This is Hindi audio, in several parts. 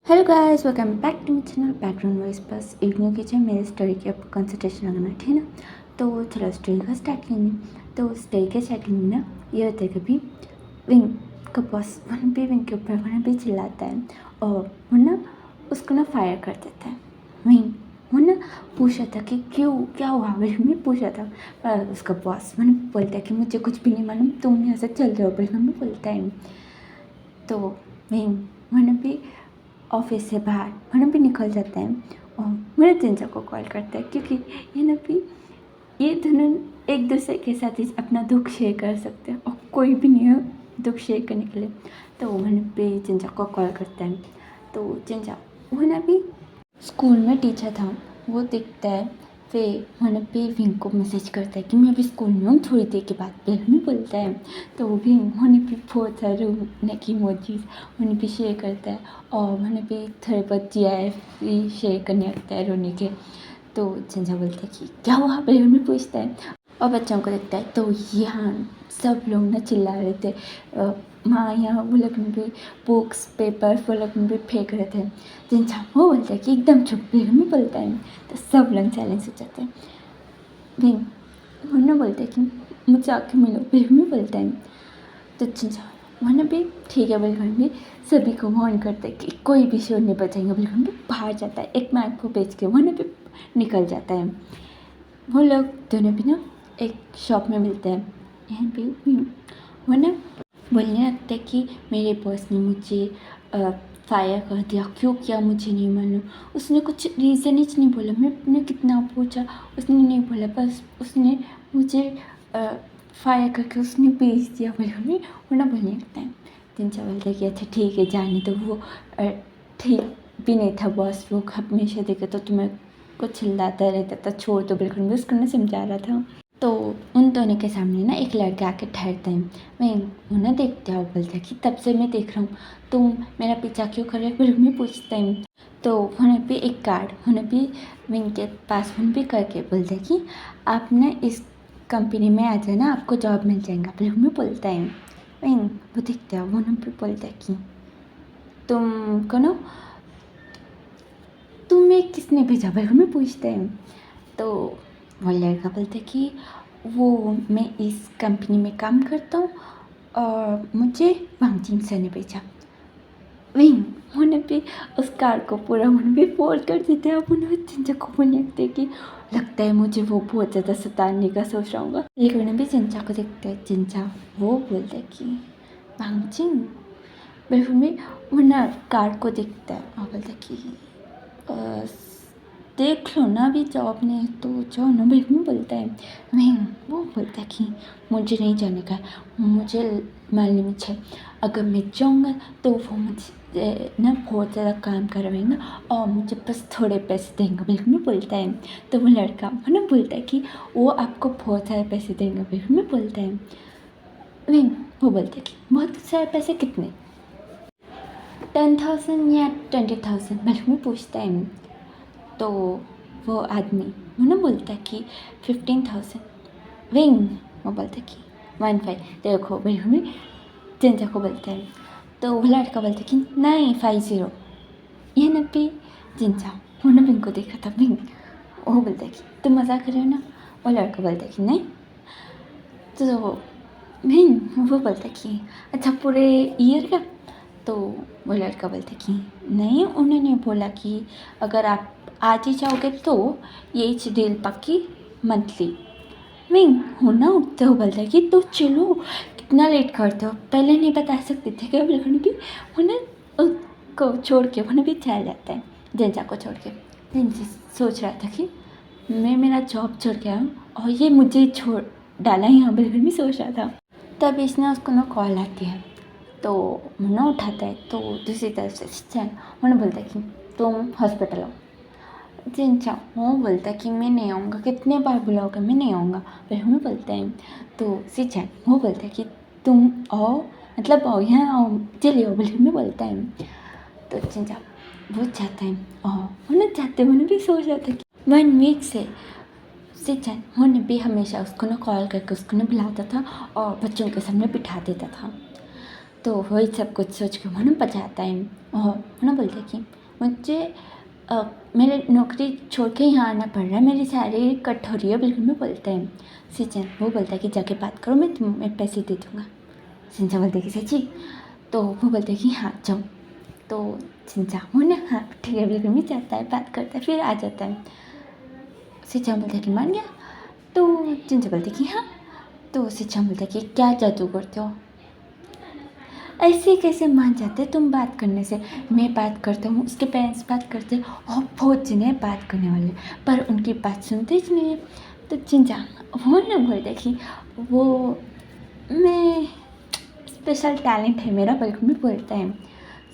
Hello guys, welcome back to my channel background voice. बस एक न्यू किचन मेरे स्टडी के ऊपर कंसंट्रेशन लगाना, ठीक है ना। तो चलो स्टडी का स्टार्ट करेंगे। तो स्टडी के स्टार्टिंग में ना ये होता है कभी विंग का बॉस वहाँ पे विंग के ऊपर वहाँ पे चिल्लाता है और वो ना उसको ना फायर कर देता है। विंग वो ना पूछा था कि क्यों क्या हुआ, मैं पूछा था। पर उसका बॉस मैंने बोलता है कि मुझे कुछ भी नहीं मालूम, तुम यहाँ से चल जाओ, बल्कि मैं बोलता है। तो विंग वहाँ भी ऑफिस से बाहर वहाँ भी निकल जाता है और मेरे जिंजा को कॉल करता है, क्योंकि ये ना भी ये दोनों एक दूसरे के साथ ही अपना दुख शेयर कर सकते हैं और कोई भी नहीं है दुख शेयर करने के लिए। तो वहाँ पे जिंजा को कॉल करता है। तो जिंजा वहाँ भी स्कूल में टीचर था, वो दिखता है। फिर वहाँ पे विंग को मैसेज करता है कि मैं अभी स्कूल में हूँ, थोड़ी देर के बाद फिर हमें बोलता है। तो वो भी वहाँ पे बहुत सारे रोने की इमोजीज वहाँ पे शेयर करता है और वहाँ पे थोड़े बहुत GIF भी शेयर करने लगता है रोने के। तो जिंजा बोलता है कि क्या हुआ, फिर हमें पूछता है और बच्चों को देखता है। तो यहाँ सब लोग ना चिल्ला रहे थे, माँ यहाँ वो लोग भी बुक्स पेपर वो लोग भी फेंक रहे थे। जिंजा वो बोलता है कि एकदम चुप, फिर हमें बोलता है। तो सब लोग साइलेंस हो जाते हैं। फिर वो ना बोलते हैं कि मुझे आके मिलो, फिर हमें बोलता है। तो जिंजा वहाँ भी ठीक है बिल्कुल भी सभी को वार्न करते हैं कि कोई भी शोर नहीं बचाएंगे, बिल्कुल भी बाहर जाता है, एक मैप को बेच के वहाँ भी निकल जाता है। वो लोग दोनों भी ना एक शॉप में मिलते हैं। यहाँ पे वो ना बोलने लगता है कि मेरे बॉस ने मुझे फायर कर दिया, क्यों किया मुझे नहीं मालूम। उसने कुछ रीज़न ही नहीं बोला, मैंने कितना पूछा उसने नहीं बोला, बस उसने मुझे फायर करके उसने बेच दिया बोले वरना बोलने लगता है। जिंजा बोलता है कि अच्छा ठीक है जाने तो वो ठीक भी नहीं था बॉस, वो हमेशा देखे तो तुम्हें को चिल्लाता रहता था, छोड़ तो बिल्कुल भी उसको ना समझा रहा था। तो उन दोनों के सामने ना एक लड़का आके ठहरता है। मैं उन्हें देखते हो बोलता है कि तब से मैं देख रहा हूँ तुम मेरा पीछा क्यों कर रहे हो, फिर मैं पूछता है। तो उन्हें भी एक कार्ड उन्हें भी विंग के पास उन्हें भी करके बोलता है कि आप ना इस कंपनी में आ जाना, आपको जॉब मिल जाएगा, फिर मैं बोलता है। विंग वो देखते हो उन्हें भी बोलता है कि तुमको ना तुम्हें किसने भेजा, फिर मैं पूछता है। तो वो लड़का बोलता है कि वो मैं इस कंपनी में काम करता हूँ और मुझे वांगजिन सर ने भेजा। विंग उन्हें भी उस कार्ड को पूरा उन्हें भी फोल्ड कर देते हैं। अब उन्हें जिंजा को बोलने लगते हैं कि लगता है मुझे वो बहुत ज़्यादा सताने का सोच रहा होगा। लेकिन उन्हें भी जिंजा को देखते हैं। जिंजा वो बोलता है कि वांगजिन, बिल्कुल भी वो ना कार्ड को देखता है और बोलता है कि अ, देख लो ना, अभी जॉब नहीं है तो जाओ ना, बिल्कुल बोलता है। मैं वो बोलता है कि मुझे नहीं जाने का, मुझे मालूम है अगर मैं जाऊँगा तो वो मुझे ना बहुत ज़्यादा काम करवाएंगे और मुझे बस थोड़े पैसे देंगे, बिल्कुल बोलता है। तो वो लड़का वो ना बोलता है कि वो आपको बहुत सारे पैसे देंगे, बिल्कुल बोलता है। नहीं वो बोलता है कि बहुत सारे पैसे कितने, 10,000 या 20,000, बिल्कुल पूछता है। तो वो आदमी वो ना बोलता है कि 15,000। विंग वो बोलता है कि 15 देखो बिल्कुल जिंजा को बोलता है। तो वो लड़का बोलता है कि नहीं 50। ये ना भी जिंजा वो ना विंग को देखा था। विंग वो बोलता है कि तुम मजाक कर रहे हो ना, वो लड़का बोलता है कि नहीं। तो विंग वो बोलता है कि अच्छा पूरे ईयर का। तो वो लड़का बोलता है कि नहीं, उन्होंने बोला कि अगर आप आज ही जाओगे तो ये डील पक्की मंथली। विंग होना उठते हो बोलता है कि तो चलो कितना लेट करते हो, पहले नहीं बता सकते थे क्या, बिल्कुल भी उन्हें उसको छोड़ के उन्हें भी चला जाता है जिंजा को छोड़ के। जिंजा सोच रहा था कि मैं मेरा जॉब छोड़ के आऊँ और ये मुझे छोड़ डाला यहाँ, बिल्कुल भी सोच रहा था। तब इसने उसको ना कॉल आती है। तो मुन्ना उठाता है। तो दूसरी तरफ से सिंचन उन्हें बोलता है कि तुम हॉस्पिटल आओ। सिंचन वो बोलता है कि मैं नहीं आऊँगा, कितने बार बुलाओगे, मैं नहीं आऊँगा, फिर हमें बोलते हैं। तो सिंचन वो बोलता है कि तुम आओ, मतलब आओ यहाँ आओ, चलिए आओ, बिल्कुल में बोलता है। तो सिंचन वो चाहता है और उन्हें चाहते उन्हें भी सोच रहा था कि 1 वीक से सिंचन उन्हें भी हमेशा उसको ना कॉल करके उसको ना बुलाता था और बच्चों के सामने बिठा देता था। तो वही सब कुछ सोच के मन बचाता है और मन बोलता है कि मुझे मेरे नौकरी छोड़ के यहाँ आना पड़ रहा है, मेरी सैलरी कट हो रही है बिल्कुल में बोलता है सिंचन। वो बोलता है कि जाके बात करो, मैं तुम्हें पैसे दे दूँगा। सिंचा बोलते हैं कि सच्ची? तो वो बोलते हैं कि हाँ जाओ। तो सिंचा वो ना हाँ ठीक है बिल्कुल में जाता है, बात करता है, फिर आ जाता है। सिंचा बोलता है कि मान गया? तो सिंचा बोलते हैं कि हाँ। तो सिंचा बोलता है कि क्या जादू करते हो, ऐसे कैसे मान जाते तुम बात करने से? मैं बात करता हूँ, उसके पेरेंट्स बात करते हैं और बहुत जने बात करने वाले, पर उनकी बात सुनते ही नहीं है। तो चिंचा वो ना बोलते कि वो मैं स्पेशल टैलेंट है मेरा, बल्कि में बोलता है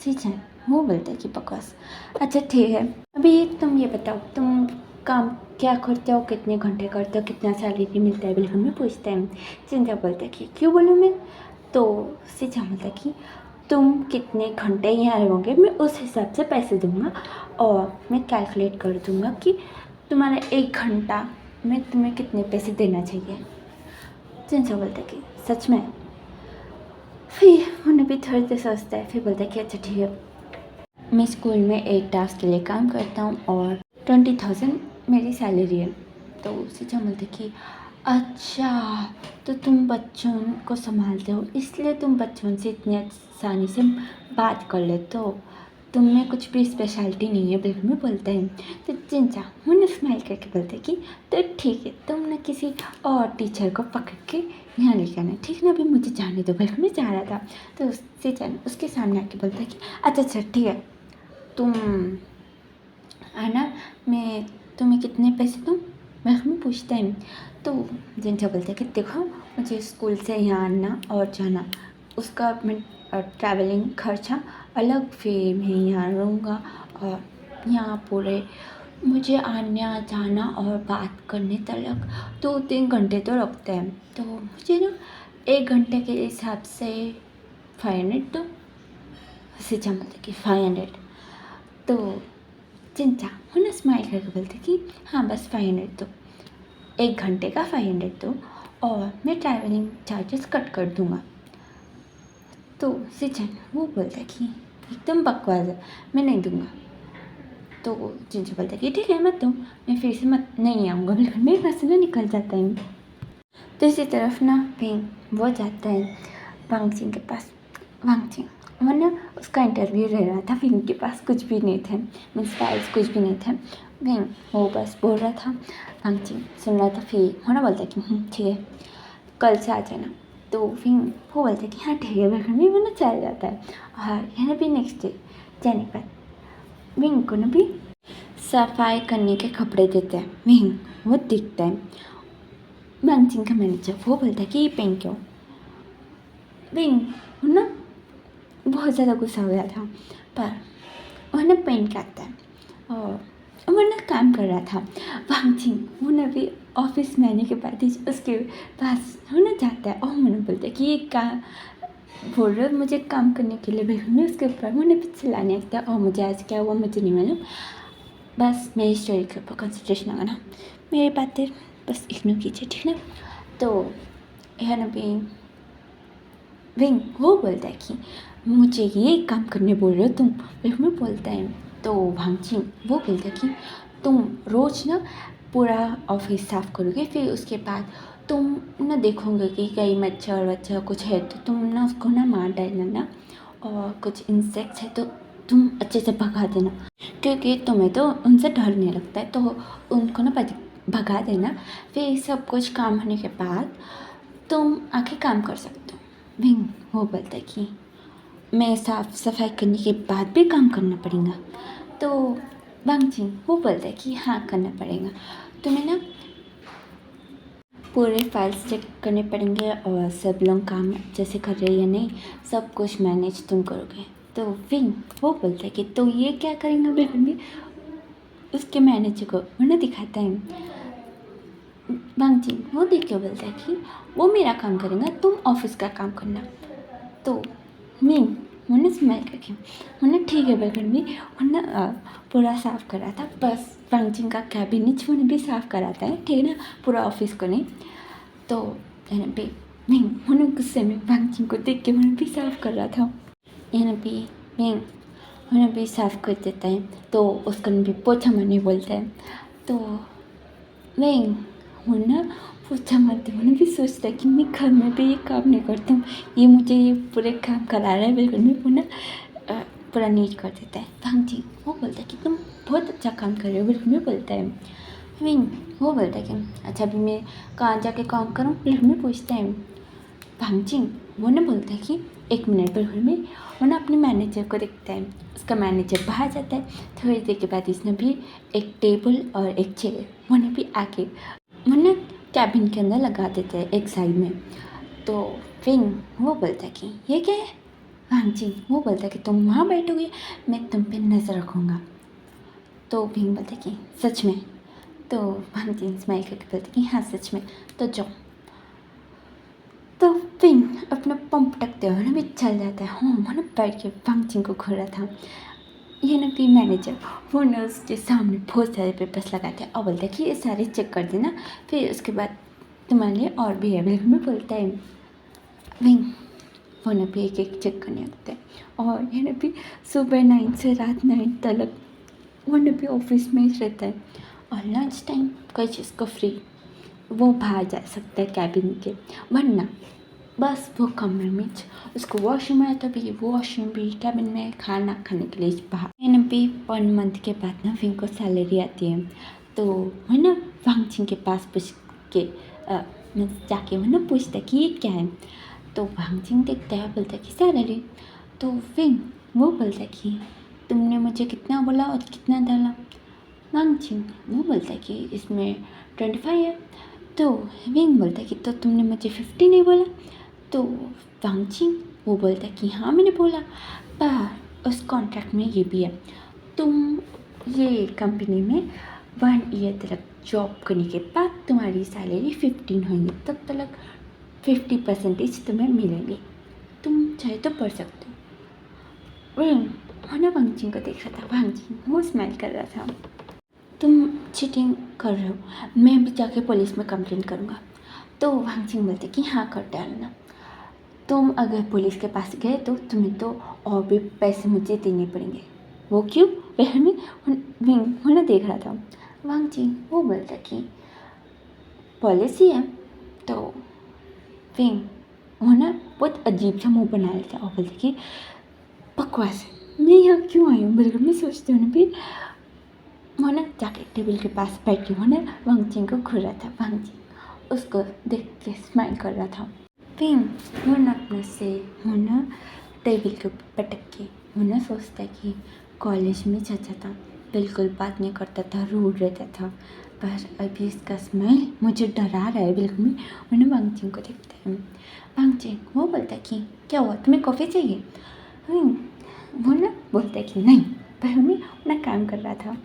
सीचन। वो बोलता है कि बकवास। अच्छा ठीक है, अभी तुम ये बताओ तुम काम क्या करते हो, कितने घंटे करते हो, कितना सैलरी मिलता है, बिल्कुल में पूछता है। चिंता बोलता है कि क्यों बोलूँ मैं? तो सीचा बोलता है कि तुम कितने घंटे यहाँ रहोगे, मैं उस हिसाब से पैसे दूंगा और मैं कैलकुलेट कर दूंगा कि तुम्हारा 1 घंटा में तुम्हें कितने पैसे देना चाहिए। चिंचा बोलता है कि सच में? फिर उन्हें भी थोड़ी देर सोचता है, फिर बोलता है कि अच्छा ठीक है, मैं स्कूल में एक टास्क के लिए काम करता हूँ और 20,000 मेरी सैलरी है। तो सीचा बोलते कि अच्छा, तो तुम बच्चों को संभालते हो इसलिए तुम बच्चों से इतनी आसानी से बात कर लेते हो, तुम में कुछ भी स्पेशलिटी नहीं है, बिल्कुल में बोलता है। तो चिंचा मुझे स्माइल करके बोलते कि तो ठीक है, तुम ना किसी और टीचर को पकड़ के यहाँ लेके आना, ठीक ना, अभी मुझे जाने दो, बिल्कुल में जा रहा था। तो चिंचा उसके सामने आके बोलता है कि अच्छा अच्छा ठीक है, तुम आना, मैं तुम्हें कितने पैसे दूँ, बिल्कुल में पूछता है। तो जिंचा बोलता है कि देखो मुझे स्कूल से यहाँ आना और जाना, उसका मैं ट्रैवलिंग खर्चा अलग फे में यहाँ रहूँगा और यहाँ पूरे मुझे आना जाना और बात करने तक 2-3 घंटे तो लगते हैं, तो मुझे ना 1 घंटे के हिसाब से 500 दो। सिंचा बोलता कि 500? तो चिंचा वो ना स्माइल करके बोलते कि हाँ बस 500 दो, 1 घंटे का 500 दो और मैं ट्रैवलिंग चार्जेस कट कर दूँगा। तो सिंचन वो बोलता कि एकदम बकवास है, मैं नहीं दूँगा। तो चिंचा बोलता कि ठीक है मत दो, मैं फिर से मत नहीं आऊँगा, बिल्कुल मेरे पास से ना निकल जाता है। तो इसी तरफ ना पिंग वो जाता है वांगचिंग के पास। वांगचिंग वो ना उसका इंटरव्यू ले रहा था, पिंग के पास कुछ भी नहीं थे, मीन्स फाइल्स कुछ भी नहीं थे। पिंग वो बस बोल रहा था, वांगचिंग सुन रहा था। फिर वो ना बोलता कि ठीक है कल से आ जाना। तो फिर वो बोलता कि हाँ ठीक है, बिल्कुल भी वो ना चल जाता है। और यहाँ भी नेक्स्ट डे जाने के बाद विंग को ना भी सफाई करने के कपड़े देते हैं। विंग वो दिखता है वांगचिंग का मैनेजर, वो बोलता है कि ये पेन क्यों? विंग वो ना बहुत ज़्यादा गुस्सा हो गया था, पर वो ना पेन कहता है और वो ना काम कर रहा था। वांगचिंग वो ना भी ऑफिस में आने के बाद ही उसके पास वो ना जाता है और मैंने बोलता है कि ये काम बोल रहे मुझे काम करने के लिए, बिल्कुल उसके ऊपर मुझे भी चिल्लाने लगता है और मुझे आज क्या हुआ मुझे नहीं मालूम, बस मेरी स्टोरी के ऊपर कंसंट्रेशन लगाना, मेरी बातें बस इग्नोर कीजिए, ठीक है ना। तो यह ना भी विंग वो बोलता है कि मुझे ये काम करने बोल रहे हो तुम, बिल्कुल में बोलता है। तो वांगचिंग वो बोलता है कि तुम रोज़ ना पूरा ऑफिस साफ़ करोगे, फिर उसके बाद तुम ना देखोगे कि कहीं मच्छर वच्छर कुछ है तो तुम ना उसको ना मार डालना ना, और कुछ इंसेक्ट्स है तो तुम अच्छे से भगा देना, क्योंकि तुम्हें तो उनसे डर नहीं लगता है, तो उनको ना भगा देना। फिर सब कुछ काम होने के बाद तुम आके काम कर सकते हो। विंग वो बोलता है कि मैं साफ़ सफाई करने के बाद भी काम करना पड़ेगा। तो वांगचिंग वो बोलता है कि हाँ करना पड़ेगा, तुम्हें ना पूरे फाइल्स चेक करने पड़ेंगे और सब लोग काम अच्छे से कर रहे हैं या नहीं, सब कुछ मैनेज तुम करोगे। तो विंग वो बोलता है कि तो ये क्या करेंगे, बिल्कुल भी उसके मैनेजर को उन्हें दिखाता है। वांगचिंग वो देख के बोलता है कि वो मेरा काम करेगा, तुम ऑफिस का काम करना। तो मैं मैंने स्माइल करके मैंने ठीक है बिल्कुल भी उन्हें पूरा साफ़ करा था, बस वांगचिंग का कैबिनेट उन्हें भी साफ़ कराता है, ठीक है ना, पूरा ऑफिस को नहीं। तो भी मैं होने गुस्से में वांगचिंग को देख के मैंने भी साफ कर रहा था। यहाँ भी मैं होने भी साफ कर देता है तो उसका भी पोछा मारने बोलता है। तो मैं होना पोछा मारते होने भी सोचता है कि मैं घर में भी ये काम नहीं करती हूँ, ये मुझे ये पूरे काम करा रहा है, बिल्कुल भी होना पूरा नीट कर देता है। वांगचिंग वो बोलता है कि तुम बहुत अच्छा काम कर रहे हो, बिल्कुल में बोलता है। विंग वो बोलता है कि अच्छा अभी मैं कहाँ जाके काम करूँ, बिल्कुल में पूछता है। वांगचिंग वो ना बोलता है कि 1 मिनट, बिल्कुल में वो ना अपने मैनेजर को देखता है। उसका मैनेजर बाहर जाता है। थोड़ी देर के बाद इसने भी एक टेबल और एक चेयर वो ने भी आके वो ना कैबिन के अंदर लगा देते हैं एक साइड में। तो विंग वो बोलता है कि ये क्या है। वांगचिंग वो बोलता है कि तुम वहाँ बैठोगे, मैं तुम पे नज़र रखूँगा। तो विंग बोलता है कि सच में। तो वांगचिंग स्माइल करके बोलते कि हाँ सच में, तो जाओ। तो विंग अपना पंप टकते हुए ना भी चल जाता है। हाँ वो ना बैठ के वांगचिंग को घूर रहा था। ये ना भी मैनेजर वो ना उसके सामने बहुत सारे पेपर्स लगाते हैं और बोलते हैं कि ये सारे चेक कर देना, फिर उसके बाद तुम्हारे लिए और भी अवेलेबल में बोलता है। विंग वो ना भी एक एक चेक करने लगते हैं और ये ना भी सुबह 9 से रात 9 तक वो ना भी ऑफिस में ही रहता है। और लंच टाइम कोई चीज़ को फ्री वो बाहर जा सकता है कैबिन के, वरना बस वो कमरे में उसको वॉशरूम है, तभी वॉशरूम भी कैबिन में खाना खाने के लिए बाहर। मैंने भी 1 मंथ के बाद ना विंग को सैलरी आती है। तो मैं ना वांगचिंग के पास पूछ के मैं जाके वो ना पूछता कि ये क्या है। तो वांगचिंग देखता है, बोलता है कि सैलरी। तो विंग वो बोलता है कि तुमने मुझे कितना बोला और कितना डाला। वांगचिंग वो बोलता है कि इसमें 25 है। तो विंग बोलता है कि तो तुमने मुझे 50 नहीं बोला। तो वांगचिंग वो बोलता है कि हाँ मैंने बोला, पर उस कॉन्ट्रैक्ट में ये भी है, तुम ये कंपनी में 1 ईयर तक जॉब करने के बाद तुम्हारी सैलरी 15 होगी, तब तक 50% तुम्हें मिलेंगे, तुम चाहे तो पढ़ सकते हो। विंग ना वांगचिंग को देख रहा था। वांगचिंग वो स्माइल कर रहा था। तुम चीटिंग कर रहे हो, मैं भी जाके पुलिस में कंप्लेंट करूँगा। तो वांगचिंग बोलते कि हाँ कर डालना, तुम अगर पुलिस के पास गए तो तुम्हें तो और भी पैसे मुझे देने पड़ेंगे। वो क्यों, वह में विंग होना देख रहा था। वांगचिंग वो बोलता कि पॉलिसी है। तो विंग होना बहुत अजीब सा मुँह बना लेता और बोलते कि बकवास है, मैं यहाँ क्यों आई हूँ, बिल्कुल मैं सोचती हूँ ना भी वो ना जाके टेबल के पास बैठ के वो ना वांगचिंग को घूर रहा था। वांगचिंग उसको देख के स्माइल कर रहा था। विंग वो ना अपने से वो ना टेबल के ऊपर पटक के वो ना सोचता है कि कॉलेज में जाता था, बिल्कुल बात नहीं करता था, रूड रहता था, पर अभी इसका स्माइल मुझे डरा रहा है। बिल्कुल में वो ना वांगचिंग को देखता है। वांगचिंग वो बोलता है कि क्या हुआ, तुम्हें कॉफ़ी चाहिए। वो ना बोलता है कि नहीं, पर हमें अपना काम कर रहा था।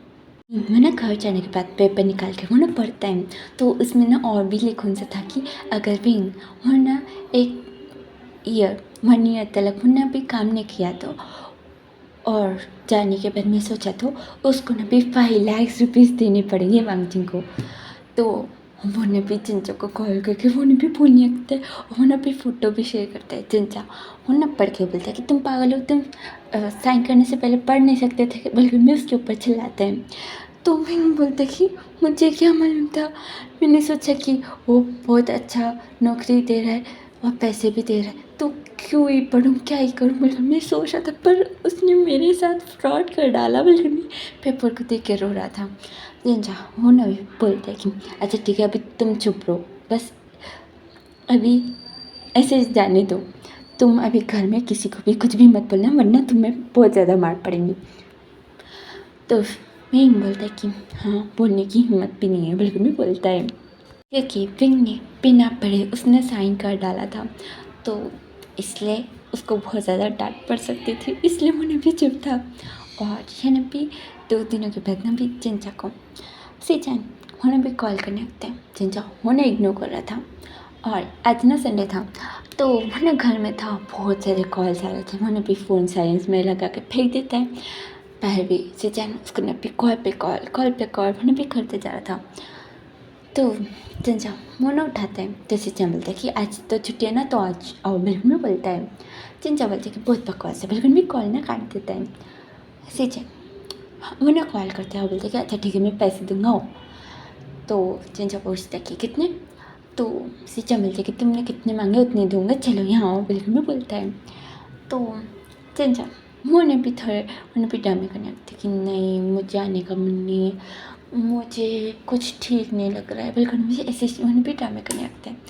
वो ना घर जाने के बाद पेपर निकाल के वो ना पढ़ता है। तो उसमें ना और भी लिखून से था कि अगर विंग वो ना 1 ईयर तक वो ना भी काम नहीं किया तो और जाने के बाद मैं सोचा तो उसको ना भी 5 लाख रुपीज़ देने पड़ेंगे वांगचिंग को। तो वो ने भी चिंचा को कॉल करके वो ने भी बोलने लगता है, वो ना भी फ़ोटो भी शेयर करता है। चिंचा वो ना पढ़ के बोलता है कि तुम पागल हो, तुम साइन करने से पहले पढ़ नहीं सकते थे, बल्कि मैं उसके ऊपर चिल्लाते हैं। तो विंग बोलता है कि मुझे क्या मालूम था, मैंने सोचा कि वो बहुत अच्छा नौकरी दे रहा है और पैसे भी दे रहा है, तो क्यों ही पढ़ूँ, क्या ही करूँ, बल्कि मैं सोच रहा था, पर उसने मेरे साथ फ्रॉड कर डाला। बल्कि मैं पेपर को देख के रो रहा था। चिंचा वो ना भी बोलता है कि अच्छा ठीक है, अभी तुम चुप रहो, बस अभी ऐसे जाने दो, तुम अभी घर में किसी को भी कुछ भी मत बोलना, वरना तुम्हें बहुत ज़्यादा मार पड़ेंगी। तो विंग बोलता है कि हाँ बोलने की हिम्मत भी नहीं है, बिल्कुल भी बोलता है, क्योंकि विंग ने बिना पढ़े उसने साइन कर डाला था, तो इसलिए उसको बहुत ज़्यादा डांट पड़ सकती थी, इसलिए मुझे भी चुप था। और यह ना भी 2 दिनों के बाद ना भी चिंचा को सीजन होने भी कॉल करने लगते हैं। चिंचा होने इग्नोर कर रहा था और आज ना संडे था, तो वो ना घर में था, बहुत सारे कॉल्स आ रहे थे, मैंने भी फ़ोन साइलेंस में लगा के फेंक देता है। पहले भी सीजन उसको ना भी कॉल पे कॉल मैंने भी करते जा रहा था। तो चंचा फ़ोन उठाता है तो सिंचन बोलता है कि आज तो छुट्टी है ना, तो आज आओ। बिल्कुल भी बोलता है। चंचा बोलता है कि बहुत बकवास है। बिल्कुल भी कॉल ना काट देता है। सिंचन वो ना कॉल करता है और बोलता है कि अच्छा ठीक है, मैं पैसे दूंगा आओ। तो चंचा पूछता है कि कितने। तो सिंचन बोलता है कि तुमने कितने मांगे उतने दूंगा, चलो यहाँ आओ। बिल्कुल भी बोलता है। तो चंचा उन्हें भी थोड़े उन्हें भी डरने करने लगते कि नहीं, मुझे आने का मन नहीं है, मुझे कुछ ठीक नहीं लग रहा है। बिल्कुल मुझे ऐसे उन्हें भी ड्रामे करने लगते हैं।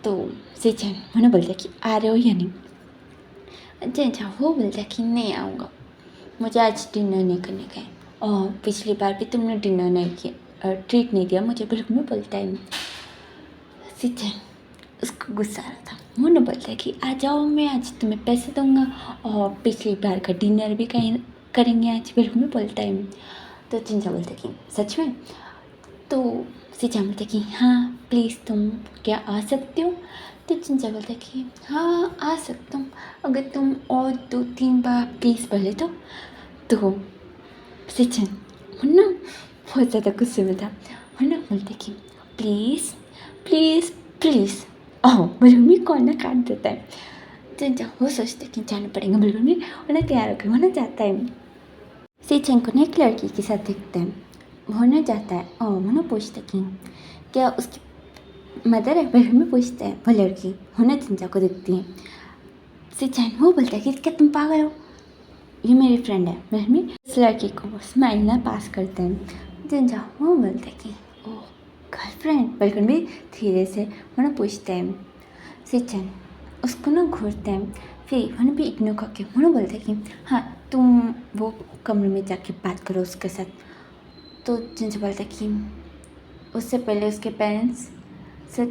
तो सिंचन उन्हें बोलते हैं कि आ रहे हो या नहीं। चंचा वो बोलता है कि नहीं आऊँगा, मुझे आज डिनर नहीं करने का है, और पिछली बार भी तुमने डिनर नहीं किया, ट्रीट नहीं दिया मुझे। बिल्कुल भी बोलता है। सिंचन उसको गुस्सा आ रहा था। वो न बोलता है कि आ जाओ, मैं आज तुम्हें पैसे दूंगा और पिछली बार का डिनर भी कहीं करेंगे आज। बिल्कुल भी बोलता है। तो चिंचा बोलता है कि सच में। तो सिंचा बोलता है कि हाँ प्लीज़ तुम क्या आ सकते हो। तो चिंचा बोलता है कि हाँ आ सकता हूँ, अगर तुम और 2-3 बार प्लीज़ बोले तो सिंचन ना बहुत ज़्यादा गुस्से में था। वो ना बोलते कि प्लीज़ प्लीज़ प्लीज़ आओ। बिल्कुल भी कॉल ना काट देता है। चिंचा वो सोचते कि जाना पड़ेगा। बिल्कुल भी उन्हें तैयार होकर वो ना जाता है। सिंचन को ना एक लड़की के साथ दिखते हैं। वो ना जाता है और वो ना पूछता कि क्या उसकी मदर है। बिल्कुल भी पूछता है वो लड़की। वो ना चिंचा को दिखती है। सिंचन वो बोलता है कि क्या तुम पागल हो, ये मेरी फ्रेंड है। बिल्कुल भी उस लड़की को स्माइल ना पास करते हैं। चिंचा वो बोलता है कि ओह गर्लफ्रेंड। बिल्कुल भी धीरे से वो ना पूछते हैं। सिंचन उसको ना घूरते हैं। फिर वो भी इग्नोर करके वो ना बोलते हैं कि हाँ तुम वो कमरे में जाके बात करो उसके साथ। तो जिनसे बोलता है कि उससे पहले उसके पेरेंट्स से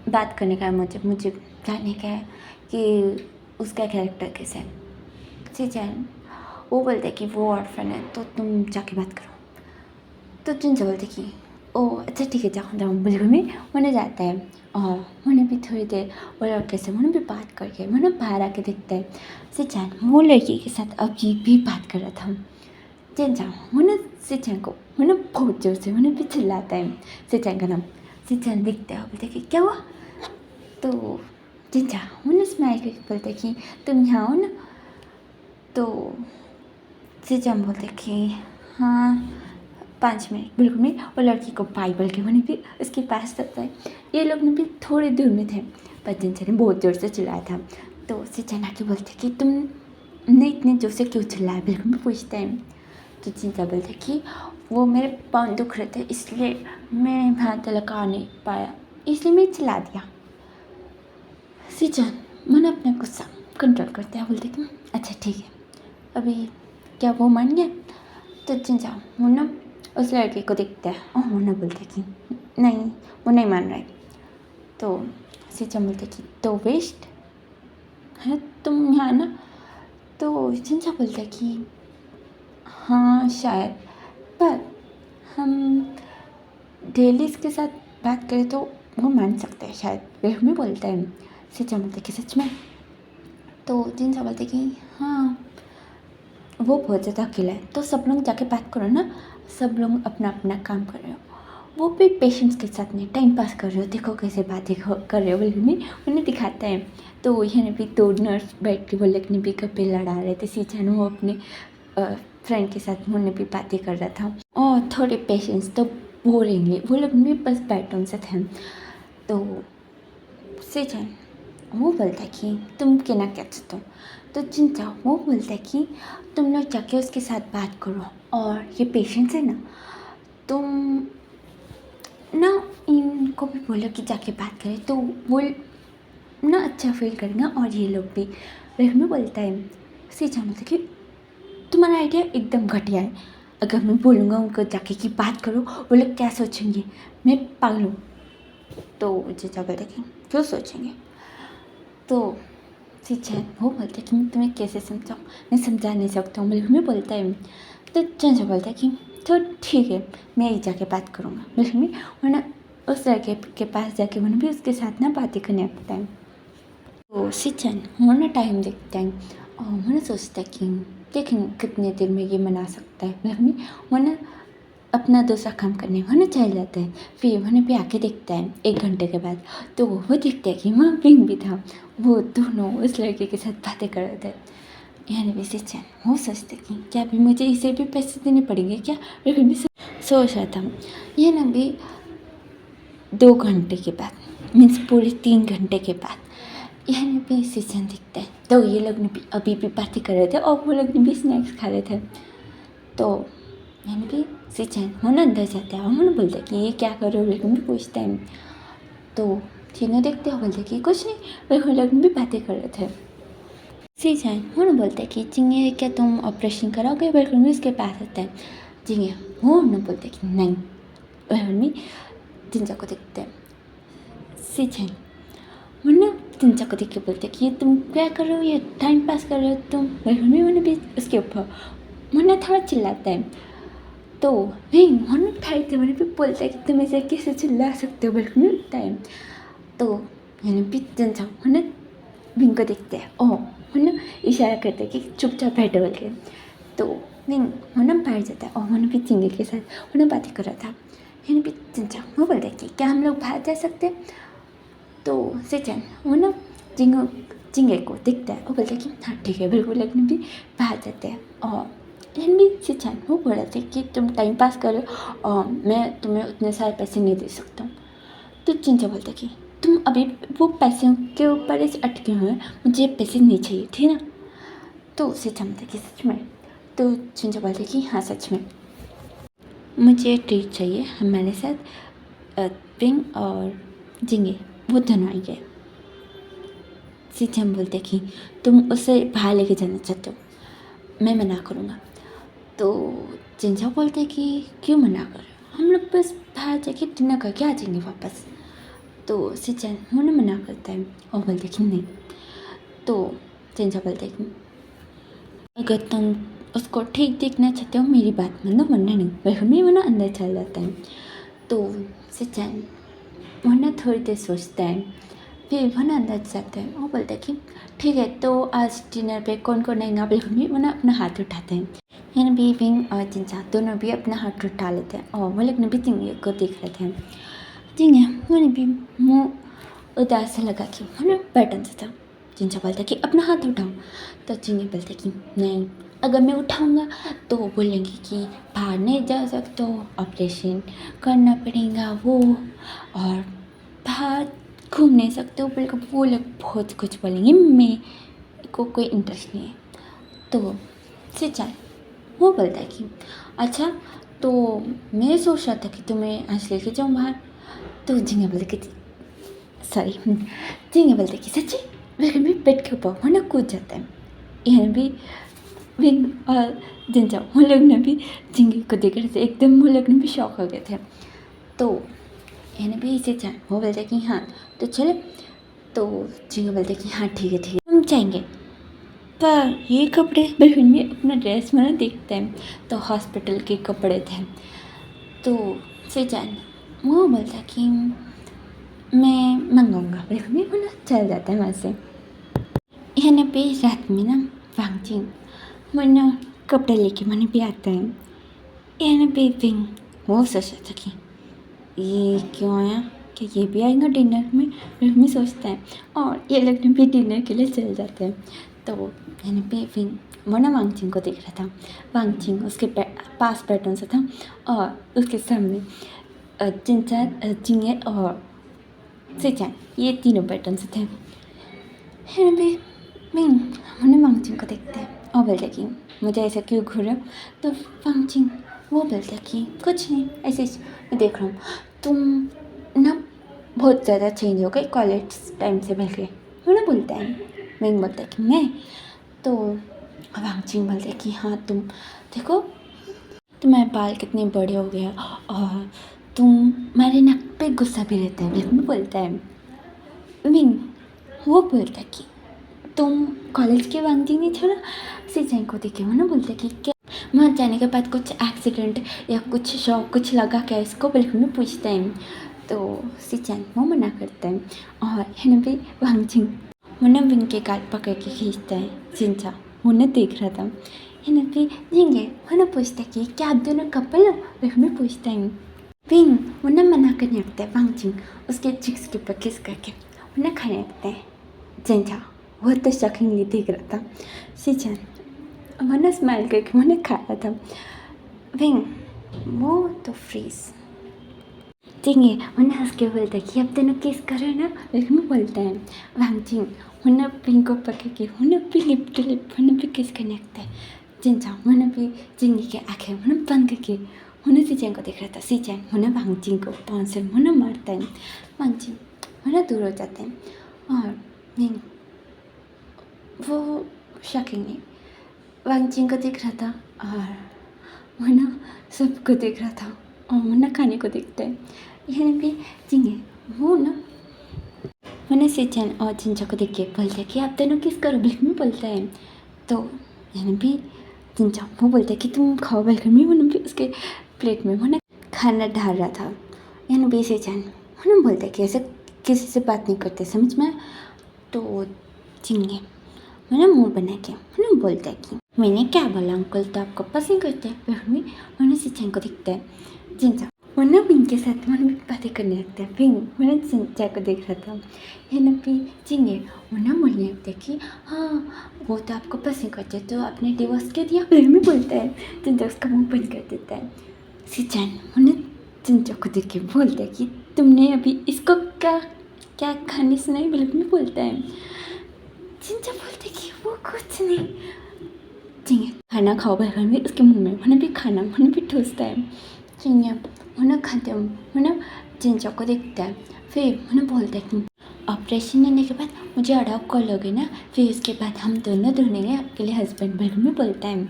बात करने का है, मुझे जानने का है कि उसका कैरेक्टर कैसा है। सिंचन वो बोलते हैं कि वो ऑर्फन है, तो तुम जाके बात करो। तो जिनसे बोलते कि ओह अच्छा ठीक है, जाओ जाओ। बिल्कुल भी उन्हें जाता है और उन्हें भी थोड़ी देर वो लड़के से उन्हें भी बात करके उन्हें बाहर आके देखता है। सिंचन वो लड़की के साथ अजीब भी बात कर रहा था। चिंचा उन्हें सिंचन को उन्हें बहुत जोर से उन्हें भी चिल्लाता है सिंचन का नाम। सिंचन दिखता है बोलते कि क्या हुआ। तो चिंचा उन्हें स्माइल करके बोलते कि तुम यहाँ हो ना। तो सिंचन बोलते कि हाँ 5 मिनट। बिल्कुल भी वो लड़की को पाई बोल के उन्हें भी उसके पास जाता है। ये लोग ने भी थोड़ी दूर में थे पर चिंचा ने बहुत जोर से चिल्लाया था। तो सिंचन आके बोलते कि तुमने इतने जोर से क्यों चिल्लाया। बिल्कुल भी पूछते हैं। तो चिंचा बोलते कि वो मेरे पाँव दुख रहे थे, इसलिए मैं वहाँ तक आ नहीं पाया, इसलिए मैं चिल्ला दिया। सिंचन मैंने अपना गुस्सा कंट्रोल करते हैं बोलते कि अच्छा ठीक है, अभी क्या वो मान गया। तो चिंचा वो ना उस लड़के को देखता है और वो ना बोलते कि नहीं वो नहीं मान रहा है। तो सिंचन बोलते कि तो वेस्ट है तुम यहाँ ना। तो चिंचा बोलता कि हाँ शायद, पर हम डेली इसके साथ बात करें तो वो मान सकते हैं शायद। फिर हमें बोलता है। सिंचन बोलते कि सच में। तो चिंचा बोलते कि हाँ वो बहुत ज़्यादा अकेला है, तो सब लोग जाके बात करो ना, सब लोग अपना अपना काम कर रहे हो, वो भी पेशेंस के साथ नहीं टाइम पास कर रहे हो, देखो कैसे बातें कर रहे हो। बिल्कुल भी उन्हें दिखाता है। तो यहाँ भी 2 नर्स बैठ के वो लोग ने भी कपड़े लड़ा रहे थे। सिंचन वो अपने फ्रेंड के साथ उन्हें भी बातें कर रहा था और थोड़े पेशेंस तो बोरेंगे वो लोग भी बस बैठों से थे। तो सिंचन वो बोलता है कि तुम कहना क्या चाहते हो। तो चिंचा वो बोलता है कि तुम लोग जाके उसके साथ बात करो, और ये पेशेंस है ना, तुम ना इनको भी बोलो कि जाके बात करें, तो वो ना अच्छा फील करेंगे और ये लोग भी। फिर में बोलता है। सिंचन बोलता है कि तुम्हारा आइडिया एकदम घटिया है, अगर मैं बोलूँगा उनको जाके कि बात करो, वो लोग क्या सोचेंगे, मैं पागल हूँ। तो चिंचा बोलता है कि क्यों सोचेंगे। तो सिंचन वो बोलता है कि मैं तुम्हें कैसे समझाऊँ, मैं समझा नहीं सकता हूँ। बिल्कुल में बोलता है। तो चिंचा बोलता है कि तो ठीक है, मैं ही जाके बात करूँगा। बिल्कुल में वरना उस लड़के के पास जाके उन्हें भी उसके साथ ना बातें करने लगता है। तो सिंचन वो ना टाइम देखता है और वो ना सोचता है कि देखेंगे कितने देर में ये मना सकता है। बिल्कुल में वो ना अपना दूसरा काम करने वहाँ चल जाता है। फिर वहाँ पे आके देखता है 1 घंटे के बाद, तो वो देखता है कि वहाँ विंग भी था। वो दोनों उस लड़के के साथ बातें कर रहे थे। यानी वैसे चैन वो सोचते कि क्या अभी मुझे इसे भी पैसे देने पड़ेंगे क्या, लेकिन भी सोच रहा था। यह ना भी 2 घंटे के बाद मीन्स पूरे 3 घंटे के बाद यानी भी सीजन दिखता है। तो ये लोग ने भी अभी भी बातें कर रहे थे और वो लोग ने भी स्नैक्स खा रहे थे। तो यानी भी सीजन वो अंदर जाता है और उन्होंने बोलता है कि ये क्या कर रहे हो, लेकिन भी पूछता है। तो तीनों देखते हो बोलते कि कुछ नहीं, वो लोग भी बातें कर रहे थे। सीजन वो बोलते हैं कि चिंगे क्या तुम ऑपरेशन कराओगे, बिल्कुल भी उसके पास आता है। चिंगे वो न बोलते कि नहीं, वह जिंजा को देखते हैं। सीजन वो ना जिंजा को देख के बोलते कि ये तुम क्या कर रहे हो, ये टाइम पास कर रहे हो तुम, बिल्कुल मैंने भी उसके ऊपर मुन्ना थोड़ा चिल्लाता है। तो वही मुन्ना ठाई थे मैंने भी बोलता है कि तुम ऐसे कैसे चिल्ला सकते हो, बिल्कुल टाइम। तो मैंने भी जिंजा मुन्ना विंग को देखते हैं और मुन्ना इशारा करते हैं कि चुपचाप बैठो बोल के। तो विंग मुन्ना बैठ जाता है और मुन्ना भी चिंगे के साथ मुन्ना बातें कर रहा था। मैंने भी जिंजा वो बोलते कि क्या हम लोग बाहर जा सकते हैं। तो सीजन वो ना चिंगे को दिखता है और बोलते कि हाँ ठीक है, बिल्कुल लेकिन भी बाहर जाते हैं। और लेकिन भी सीजन वो बोल रहे थे कि तुम टाइम पास करो और मैं तुम्हें उतने सारे पैसे नहीं दे सकता हूँ। तो चिंचा बोलते कि तुम अभी वो पैसों के ऊपर ऐसे अटके हुए हैं, मुझे पैसे नहीं चाहिए थे ना। तो सीजन बोलते कि सच में। तो चिंचा बोलते कि हाँ सच में मुझे ट्रीट चाहिए। हमारे साथ विंग और जिंगे वो दोनों आई गए। सीजन बोलते कि तुम उसे बाहर लेके जाना चाहते हो, मैं मना करूँगा। तो जिंजा बोलते कि क्यों मना कर रहे हो, हम लोग बस बाहर जाके डिनर करके आ जाएंगे वापस। तो सीजन उन्हें मना करता है और बोलते कि नहीं। तो जिंजा बोलते कि अगर तुम उसको ठीक देखना चाहते हो मेरी बात मानो, वरना नहीं। वह भी वरना अंदर चल जाता है। तो सीजन वरना थोड़ी देर सोचता है, फिर वरना अंदर जाता है और बोलता है कि ठीक है, तो आज डिनर पे कौन कौन आएगा। बिल्कुल भी वरना अपना हाथ उठाते हैं। यानी भी विंग और जिंजा दोनों भी अपना हाथ उठा लेते हैं और वो लोग ने भी चिंगे को देख रहे थे। चिंगे मैंने भी मुँह उदास लगा कि मैंने बटन से था। जिंजा बोलता कि अपना हाथ उठाओ। तो चिंगे बोलते कि नहीं, अगर मैं उठाऊंगा तो वो बोलेंगे कि बाहर नहीं जा सकते हो, ऑपरेशन करना पड़ेगा वो, और बाहर घूम नहीं सकते हो, बिल्कुल वो लोग बहुत कुछ बोलेंगे, मैं को कोई इंटरेस्ट नहीं है। तो सीजन वो बोलता है कि अच्छा, तो मैं सोच रहा था कि तुम्हें आज लेके जाऊँ बाहर। तो झिंगे बोलते कि सॉरी, झिंगे बोलते कि सच्ची, बिल्कुल भी बेड के ऊपर वो ना कूद जाता है। यहाँ भी विंग और जिंजा वो लोग ने भी झिंगे को देख रहे थे, एकदम वो लोग ने भी शौक हो गए थे। तो यानी भी इसे जान वो बोलते कि हाँ तो चले। तो झिंगे बोलते कि हाँ ठीक है हम जाएंगे। पर ये कपड़े बिल्कुल में अपना ड्रेस में ना देखते हैं, तो हॉस्पिटल के कपड़े थे। तो सीजन वो बोलता कि मैं मंगाऊंगा, बिल्कुल में वो ना चल जाता है वहाँ से। यहाँ पे रात में ना वांगजिंग वरना कपड़े लेके मैंने भी आता है। यहाँ पे विंग वो सोचा था कि ये क्यों आया, कि ये भी आएगा डिनर में, बिल्कुल में सोचता है और ये लोग भी डिनर के लिए चल जाते हैं। तो यानी पे विंग वो ना वांगजिंग को देख रहा था। वांगजिंग उसके पास पैटर्न से था और उसके सामने जिंचा जिंगे और सीजन ये तीनों पैटर्न से थे। यानी पे विंग हमने वांगजिंग को देखते हैं और बोलते कि मुझे ऐसा क्यों घूर रहे हो। तो वांगजिंग वो बोलता कि कुछ नहीं, ऐसे मैं देख रहा हूँ तुम ना बहुत ज़्यादा चेंज हो गए कॉलेज टाइम से मिल के। वो ना बोलता है, विंग बोलता है कि मैं। तो वांगजिंग बोलता है कि हाँ तुम देखो तुम्हारे बाल कितने बड़े हो गए और तुम्हारे नाक पे गुस्सा भी रहता है, बिल्कुल बोलता है। विंग वो बोलता है कि तुम कॉलेज के वांगजिंग नहीं छोड़ा। सीजन को देखे वो ना बोलता है कि क्या वहाँ जाने के बाद कुछ एक्सीडेंट या कुछ शौक कुछ लगा क्या इसको, बिल्कुल में पूछता है। तो सीजन वो मना करता है और है भी वांगजिंग वो ना विंग के गाल पकड़ के खींचता है। जिंजा वो ना देख रहा था। हिना भी जिंगे होना पूछता कि क्या आप दोनों कपल हो? फिर मैं पूछता हूँ विंग उन्हें मना करने लगता है वांगजिंग उसके चिक्स के ऊपर किस करके उन्हें खाने लगता है जिंजा वो तो शॉकिंगली देख रहा था सीचन मैंने स्माइल करके मैंने खाया था विंग वो तो फ्रीज जिंगे उन्हें हंस के बोलता है कि अब दोनों किस करो ना लेकिन मैं बोलता है वांगजिंग उन्हें विंग को पकड़ के उन्हें भी लिप टू लिप उन्हें भी किस करने लगता है जिंजा उन्हें भी जिंगी के आंखें उन्हें बंद करके उन्हें सीचन को देख रहा था सीचन उन्हें वांगजिंग को पाँव से उन्हें मारता है वांगजिंग उन्हें दूर हो जाते हैं और विंग वो शॉकिंगली वांगजिंग को देख रहा था और मुन्ना सबको देख रहा था और मुन्ना खाने को देखता है यह भी जिंगे वो ना मुन्ना सीचन और जिंजा को देख के बोलते हैं कि आप दोनों किस करो बिल्कुल में बोलता है तो यानी भी जिंजा वो बोलता है कि तुम खाओ बिल्कुल में मुन्ना भी उसके प्लेट में मुन्ना खाना डाल रहा था यानी भी सीचन मुन्ना बोलता है कि ऐसे किसी से बात नहीं करते समझ में तो जिंगे मैंने मुंह बना के मैंने बोलता है कि मैंने क्या बोला अंकल तो आपको पसंद करते हैं फिर भी मैंने सीचन को दिखता है जिंजा मैंने विंग के साथ मैंने भी बातें करने लगता है विंग मैंने जिंजा को देख रहा था ये ना भी जिंगे मैंने बोलने लगता है कि हाँ वो तो आपको पसंद करते तो आपने डिवोर्स क्यों दिया फिर भी बोलता है जिंजा उसका मुँह बंद कर देता है सीचन मैंने जिंजा को देख के बोलता है कि तुमने अभी इसको क्या क्या कहानी सुनाई बिल्कुल भी बोलता है जिंजा बोलते कि वो कुछ नहीं जिंगे खाना खाओ बर्गर में उसके मुंह में उन्हें भी खाना उन्हें भी ठूसता है जिंगे उन्हें खाते उन्हें जिंजा को देखता है फिर उन्हें बोलता है कि ऑपरेशन होने के बाद मुझे अडॉप्ट कर लोगे ना फिर उसके बाद हम दोनों ढूंढेंगे आपके लिए हस्बैंड बर्गर में बोलता है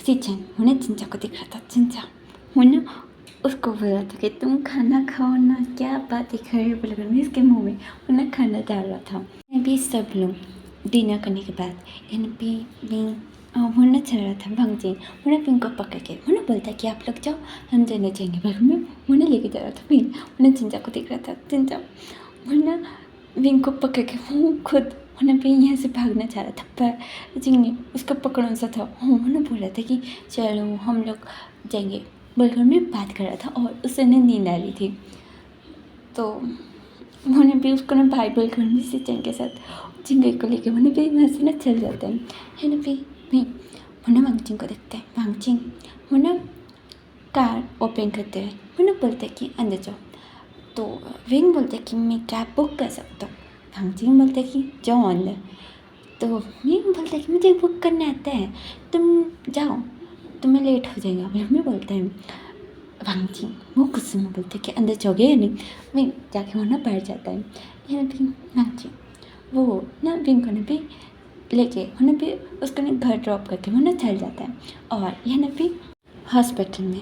सीचन उन्हें जिंजा को दिख रहा था जिंजा उन्हें उसको बोला था कि तुम खाना खाओ ना क्या बात कर रहे हो बर्गर में इसके मुँह में उन्हें खाना डाल रहा था भी सब लोग डिनर करने के बाद एन पी विंग मुन्ना चल रहा था वांगजिंग मुन्ना विंग को पकड़ के मुन्ना बोलता कि आप लोग जाओ हम दोनों जाएंगे बर्गर में मुन्ना लेके जा रहा था विंग मुन्ना जिंजा को देख रहा था जिंजा मुन्ना विंग को पकड़ के वो खुद मुन्ना भी यहाँ से भागना चाह रहा था पर जिंग ने उसको पकड़ना सा था मुन्ना बोल रहा था कि चलो हम लोग जाएंगे बर्गर में बात कर रहा था और उसने नींद आ रही थी तो उन्होंने भी उसको ना बाइबल करने से जिंग के साथ जिंगे को लेके उन्हें भी वहाँ से ना चल जाते हैं है ना भी मुन्ना वांगजिंग को देखते हैं वांगजिंग मुन्ना कार ओपन करते हैं मुन्ना बोलते हैं कि अंदर जाओ तो विंग बोलते हैं कि मैं कैब बुक कर सकता हूँ वांगजिंग बोलते हैं कि जाओ अंदर तो विंग बोलता है कि मुझे बुक करना आता है तुम जाओ तुम्हें लेट हो जाएगा विंग बोलता है वांगजिंग वो गुस्से में बोलते हैं कि अंदर जाओगे या नहीं विंग जाके वो ना बैठ जाता है या भी वांगजिंग वो ना विंग को ना भी लेके उन्हें भी उसको ना घर ड्रॉप करके वो ना चल जाता है और यह ना भी हॉस्पिटल में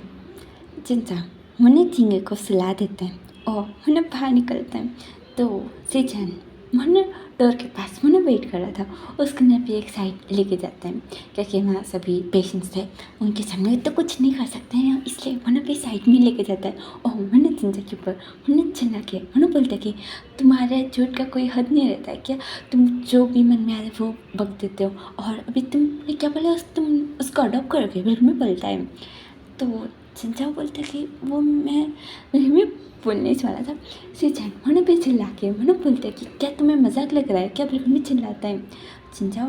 जिंजा उन्हें जिंगे को सुला देते हैं और उन्हें बाहर निकलते हैं तो सीचन मुन्ना डोर के पास मुन्ना वेट कर रहा था उसको ना भी एक साइड लेके जाते हैं क्योंकि वहाँ सभी पेशेंट्स थे उनके सामने तो कुछ नहीं कर सकते हैं इसलिए मुन्ना भी साइड में लेके जाता है और मुन्ना जिंजा के ऊपर मुन्ना चिल्ला के मुन्ना बोलता है कि तुम्हारे झूठ का कोई हद नहीं रहता है क्या तुम जो भी मन में आ रहा है वो बक देते हो और अभी तुमने क्या बोला तुम उसको अडॉप्ट करोगे बिल्कुल में बोलता है तो जिंजा बोलता है कि वो मैं बोलने वाला था सीचन उन्हें भी चिल्ला के मैंने बोलता है कि क्या तुम्हें मजाक लग रहा है क्या बिल्कुल में चिल्लाता है जिंजा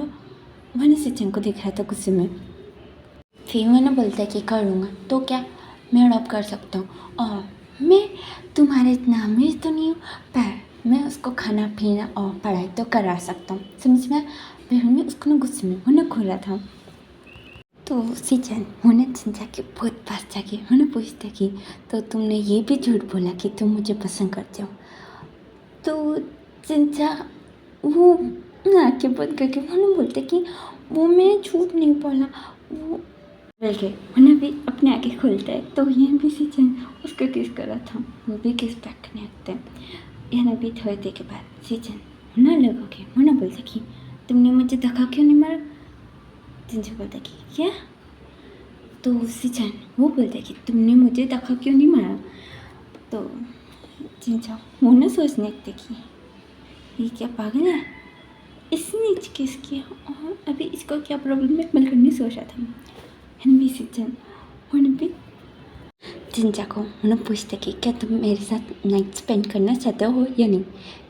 मैंने सीचन को देखा था गुस्से में फिर मैंने बोलता है कि कर लूँगा तो क्या मैं अडॉप्ट कर सकता हूँ और मैं तुम्हारे इतना अमीर तो नहीं हूँ पर मैं उसको खाना पीना और पढ़ाई तो करा सकता हूँ समझ में फिर मैं उसको ना गुस्से में उन्हें खोला था तो सीचन उन्हें जिंजा के बहुत पास जाके उन्हें पूछता कि तो तुमने ये भी झूठ बोला कि तुम मुझे पसंद करते हो तो जिंजा वो ना के बंद करके उन्हें बोलते कि वो मैं झूठ नहीं बोला वो बोल के उन्हें भी अपने आगे खोलता है तो यह भी सीचन उसको किस कर रहा था वो भी किस बैक करने लगता है यह भी थोड़ी देर के बाद सीचन उन्हें लगोगे उन्हें बोलते कि तुमने मुझे धक्का क्यों नहीं मारा जिंजा बोलता कि क्या तो सीचन वो बोलता कि तुमने मुझे धक्का क्यों नहीं मारा तो जिंजा वो ना सोचने लगते कि ये क्या पागल है इसने किस किया और अभी इसको क्या प्रॉब्लम है मिलकर नहीं सोचा था हिन भी सिचन उन्हें भी जिंजा को उन्हें पूछते कि क्या तुम मेरे साथ नाइट स्पेंड करना चाहते हो या नहीं।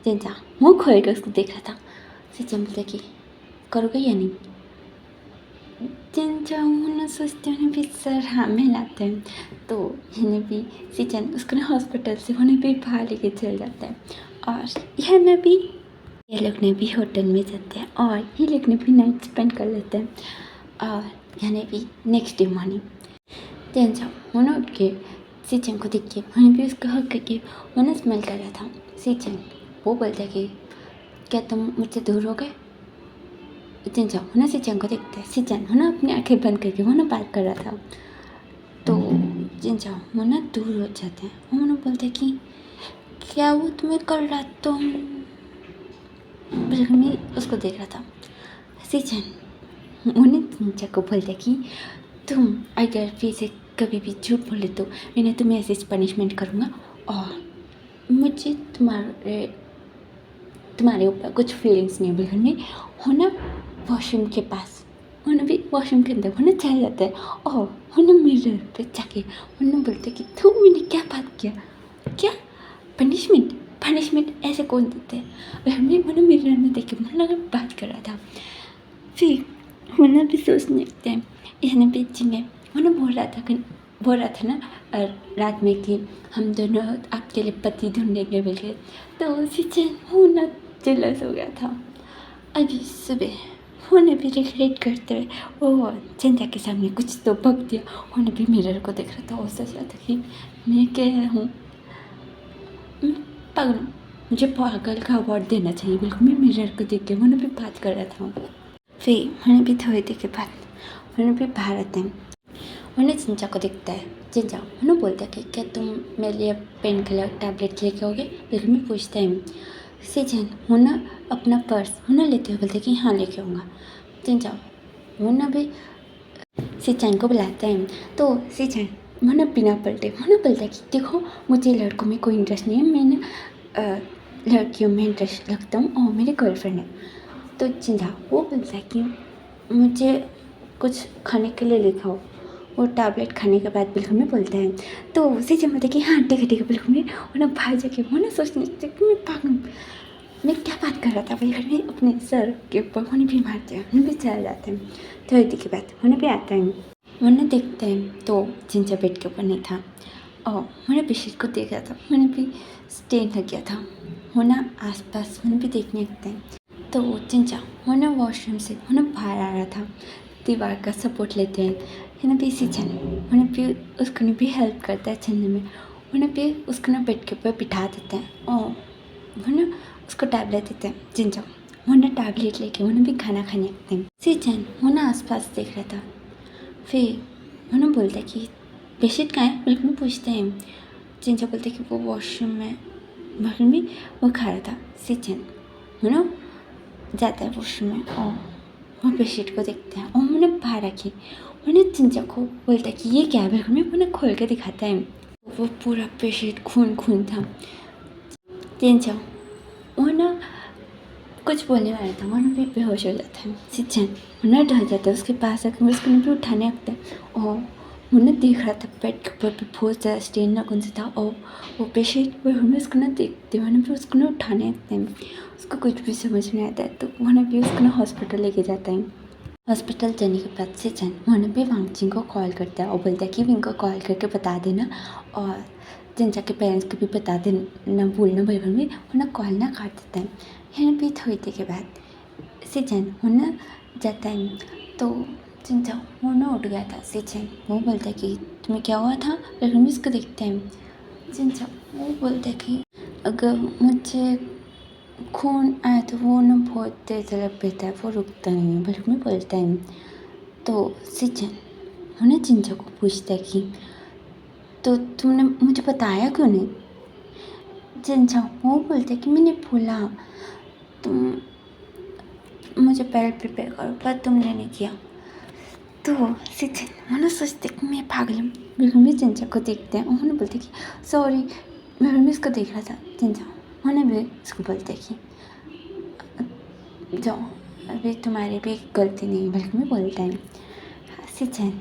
जिंजा मुँह खोल कर उसको देख रहा था। सिचन बोलते कि करोगे या नहीं। जिंजा उन्हें सोचते उन्हें भी सर हाँ मिलाते हैं। तो इन्हें भी सिचन उसको ना हॉस्पिटल से उन्हें भी बाहर लेके चल जाता है। और यह भी ये लोग ने भी होटल में जाते हैं और ये लोग ने भी नाइट स्पेंड कर लेते हैं। और यानी भी नेक्स्ट डे मॉर्निंग जिंजा उन्हें उठ के सिचन को देख के उन्हें भी उसका हक करके उन्हें स्मेल कर रहा था। सिचन वो बोलता है कि क्या तुम मुझसे दूर हो गए। जिंजा उन्हें सिचन को देखता है। सिचन उन्हें अपनी आंखें बंद करके उन्हें बात कर रहा था। तो जिंजा उन्हें दूर हो जाते हैं। उन्हें बोलते हैं कि क्या वो तुम्हें कल रात तो बिल्कुल उसको देख रहा था। सिचन उन्हें जिंजा को बोलता है कि तुम अगर फिर से कभी भी झूठ बोले तो मैंने तुम्हें ऐसे पनिशमेंट करूँगा और मुझे तुम्हारे ऊपर कुछ फीलिंग्स नहीं बिल्कुल नहीं होना। वॉशरूम के पास उन्हें भी वॉशरूम के अंदर उन्हें चल जाता है और उन्हें मिरर पे जाके उन्हें बोलते कि तू मैंने क्या बात किया, क्या पनिशमेंट ऐसे कौन देते हैं। और हमने उन्हें मिरर में देख के मतलब बात कर रहा था। फिर उन्हें भी सोचने लगते हैं। इन्हें भी चिंगे उन्हें बोल रहा था ना रात में कि हम दोनों आपके लिए पति ढूंढेंगे बोल के। तो सिचन होना जेलस हो गया था। अभी सुबह उन्हें भी रिग्रेट करते हुए वो जिंजा के सामने कुछ तो बक दिया। उन्हें भी मिरर को देख रहा था और सोच रहा था कि मैं क्या हूँ, पागल हूँ, मुझे पागल का अवार्ड देना चाहिए। बिल्कुल मैं मिरर को देख के उन्हें भी बात कर रहा था। फिर उन्हें भी थोड़ी देर के बाद उन्हें भी बाहर आते हैं। उन्हें जिंजा को दिखता है। जिंजा उन्हें बोलता है कि क्या तुम मेरे लिए पेन किलर टैबलेट लेके आओगे। लेकिन मैं पूछता है सिचन उन्हें अपना पर्स उन्हें लेते हुए बोलते कि हाँ लेके आऊँगा। जिंजा उन्हें भी सिचन को बुलाते हैं। तो सिचन उन्हें बिना पलटे उन्हें बोलता है कि देखो मुझे लड़कों में कोई इंटरेस्ट नहीं है, मैंने लड़कियों में इंटरेस्ट रखता हूँ और मेरी गर्लफ्रेंड है। तो जिंजा वो बोलता है कि मुझे कुछ खाने के लिए लिखाओ। वो टैबलेट खाने के बाद बिल्कुल में बोलता है। तो उसी से बोलते कि हाँ ठीक है बिल्कुल में उन्हें बाहर जाके वो ना सोचने लगते कि मैं पागल मैं क्या बात कर रहा था। बिल्कुल में अपने सर के ऊपर उन्हें भी मारते हैं, उन्हें भी चल जाते हैं। थोड़ी देर के बाद उन्हें भी आता है। उन्हें देखते हैं तो जिंजा बेड के ऊपर नहीं था और उन्हें बेडशीट को देख रहा था। उन्हें भी स्टेन लग गया था। उन्हें आसपास उन्हें भी देखने लगते हैं। तो जिंजा उन्हें वॉशरूम से उन्हें बाहर आ रहा था। दीवार का सपोर्ट लेते हैं। उन्हें भी सिचन उन्हें भी उसको भी हेल्प करता है चलने में। उन्हें भी उसको ना बेड के ऊपर बिठा देते हैं और उन्हें उसको टैबलेट देते हैं। जिंजा उन्हें टैबलेट लेके उन्हें भी खाना खाने लगते हैं। सिचन उन्हें आसपास देख रहा था। फिर उन्हें बोलता है कि बेडशीट कहाँ है बिल्कुल पूछते हैं। जिंजा बोलते कि वो वॉशरूम में बिल्कुल में वो खा रहा था। सिचन उन्हें जाता है वॉशरूम में और वो बेडशीट को देखते हैं और उन्हें बाहर रखी। उन्हें जिंजा को बोलता है कि ये क्या है। बिल्कुल में उन्हें खोल के दिखाता है। वो पूरा बेडशीट खून था। जिंजा उन्हें कुछ बोलने वाला था, उन्हें भी बेहोश हो जाता है। सिचन उन्हें डर जाता है। उसके पास आकर उसको भी उठाने लगता है और उन्हें देख रहा था बेड के ऊपर भी बहुत ज़्यादा स्टेन ना कौन सा था और वो पेशेंट पर हमें उसको ना देखते हुए भी उसको ना उठाने लगते हैं। उसको कुछ भी समझ नहीं आता है तो उन्हें भी उसको ना हॉस्पिटल लेके जाता है। हॉस्पिटल जाने के बाद सिचन उन्हें भी वांगजिन को कॉल करता है और बोलता है कि इनको कॉल करके बता देना और जिंजा के पेरेंट्स को भी बता देना भूलना बिल्कुल भी। उन्हें कॉल ना काट देता है। यहाँ भी थोड़ी देर के बाद सिचन उन्हें जाता है तो जिंजा उन्हें उठ गया था। सिचन वो बोलता है कि तुम्हें क्या हुआ था। लेकिन भी इसको देखते हैं। जिंजा वो बोलता है कि अगर मुझे खून आया तो वो ना बहुत तेज तड़प देता है, वो रुकता नहीं है बिल्कुल में बोलता है। तो सिचन उन्हें जिंजा को पूछता है कि तो तुमने मुझे बताया क्यों नहीं। जिंजा वो बोलता है कि मैंने भूला, तुम मुझे पहले प्रिपेयर करो पर तुमने नहीं किया। तो सिचन उन्हें सोचते कि मैं पागल हूँ। बिल्कुल भी जिंजा को देखते हैं। उन्होंने बोलते कि सॉरी मैं भी इसको देख रहा था। जिंजा उन्हें भी इसको बोलते कि जाओ अभी तुम्हारी भी गलती नहीं है बिल्कुल भी बोलता है। सिचन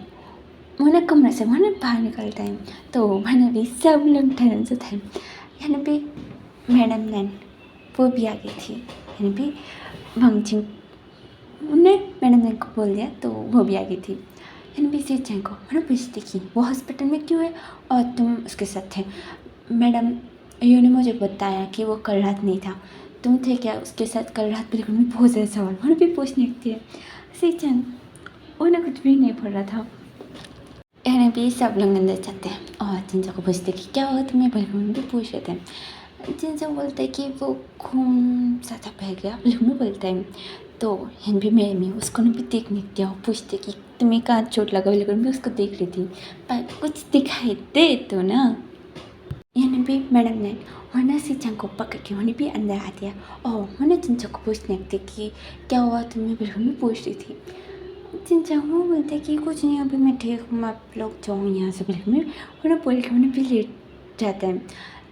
मैंने कमरे से मैंने बाहर निकलता है तो मैंने भी सब लोग ठहरन से थे यानी भी मैडम नैन वो भी आ गई थी यानी भी भंगचिंग उन्हें मैडम ने को बोल दिया तो वो भी आ गई थी यानी भी सीचें को मैंने पूछती कि वो हॉस्पिटल में क्यों है और तुम उसके साथ थे। मैडम यू ने मुझे बताया कि वो कल रात नहीं था, तुम थे क्या उसके साथ कल रात। बिल्कुल में बहुत सारे सवाल मैंने भी पूछने थे। सीचन उन्हें कुछ भी नहीं पड़ रहा था। यानी भी सब लोग अंदर जाते हैं और जिनसे को पूछते कि क्या हुआ तुम्हें, बिल्कुल भी पूछ रहे थे। जिनसे बोलते कि वो खून ज़्यादा बह गया, बिल्कुल में बोलते हैं। तो यानी भी मेरे में उसको भी देखने दिया, पूछते कि तुम्हें कहाँ चोट लगा, बिल्कुल भी उसको देख रही थी पर कुछ दिखाई दे तो ना। यानी भी मैडम ने वरना सीचा को पकड़ के वहीं भी अंदर आ दिया और मैंने जिनसे को पूछने थे कि क्या हुआ तुम्हें, बिल्कुल में पूछ रही थी। जिनचा वो बोलते कि कुछ नहीं अभी मैं ठीक हूँ, आप लोग जाओ यहाँ से। बिल्कुल में उन्हें बोल के उन्हें भी लेट जाता है।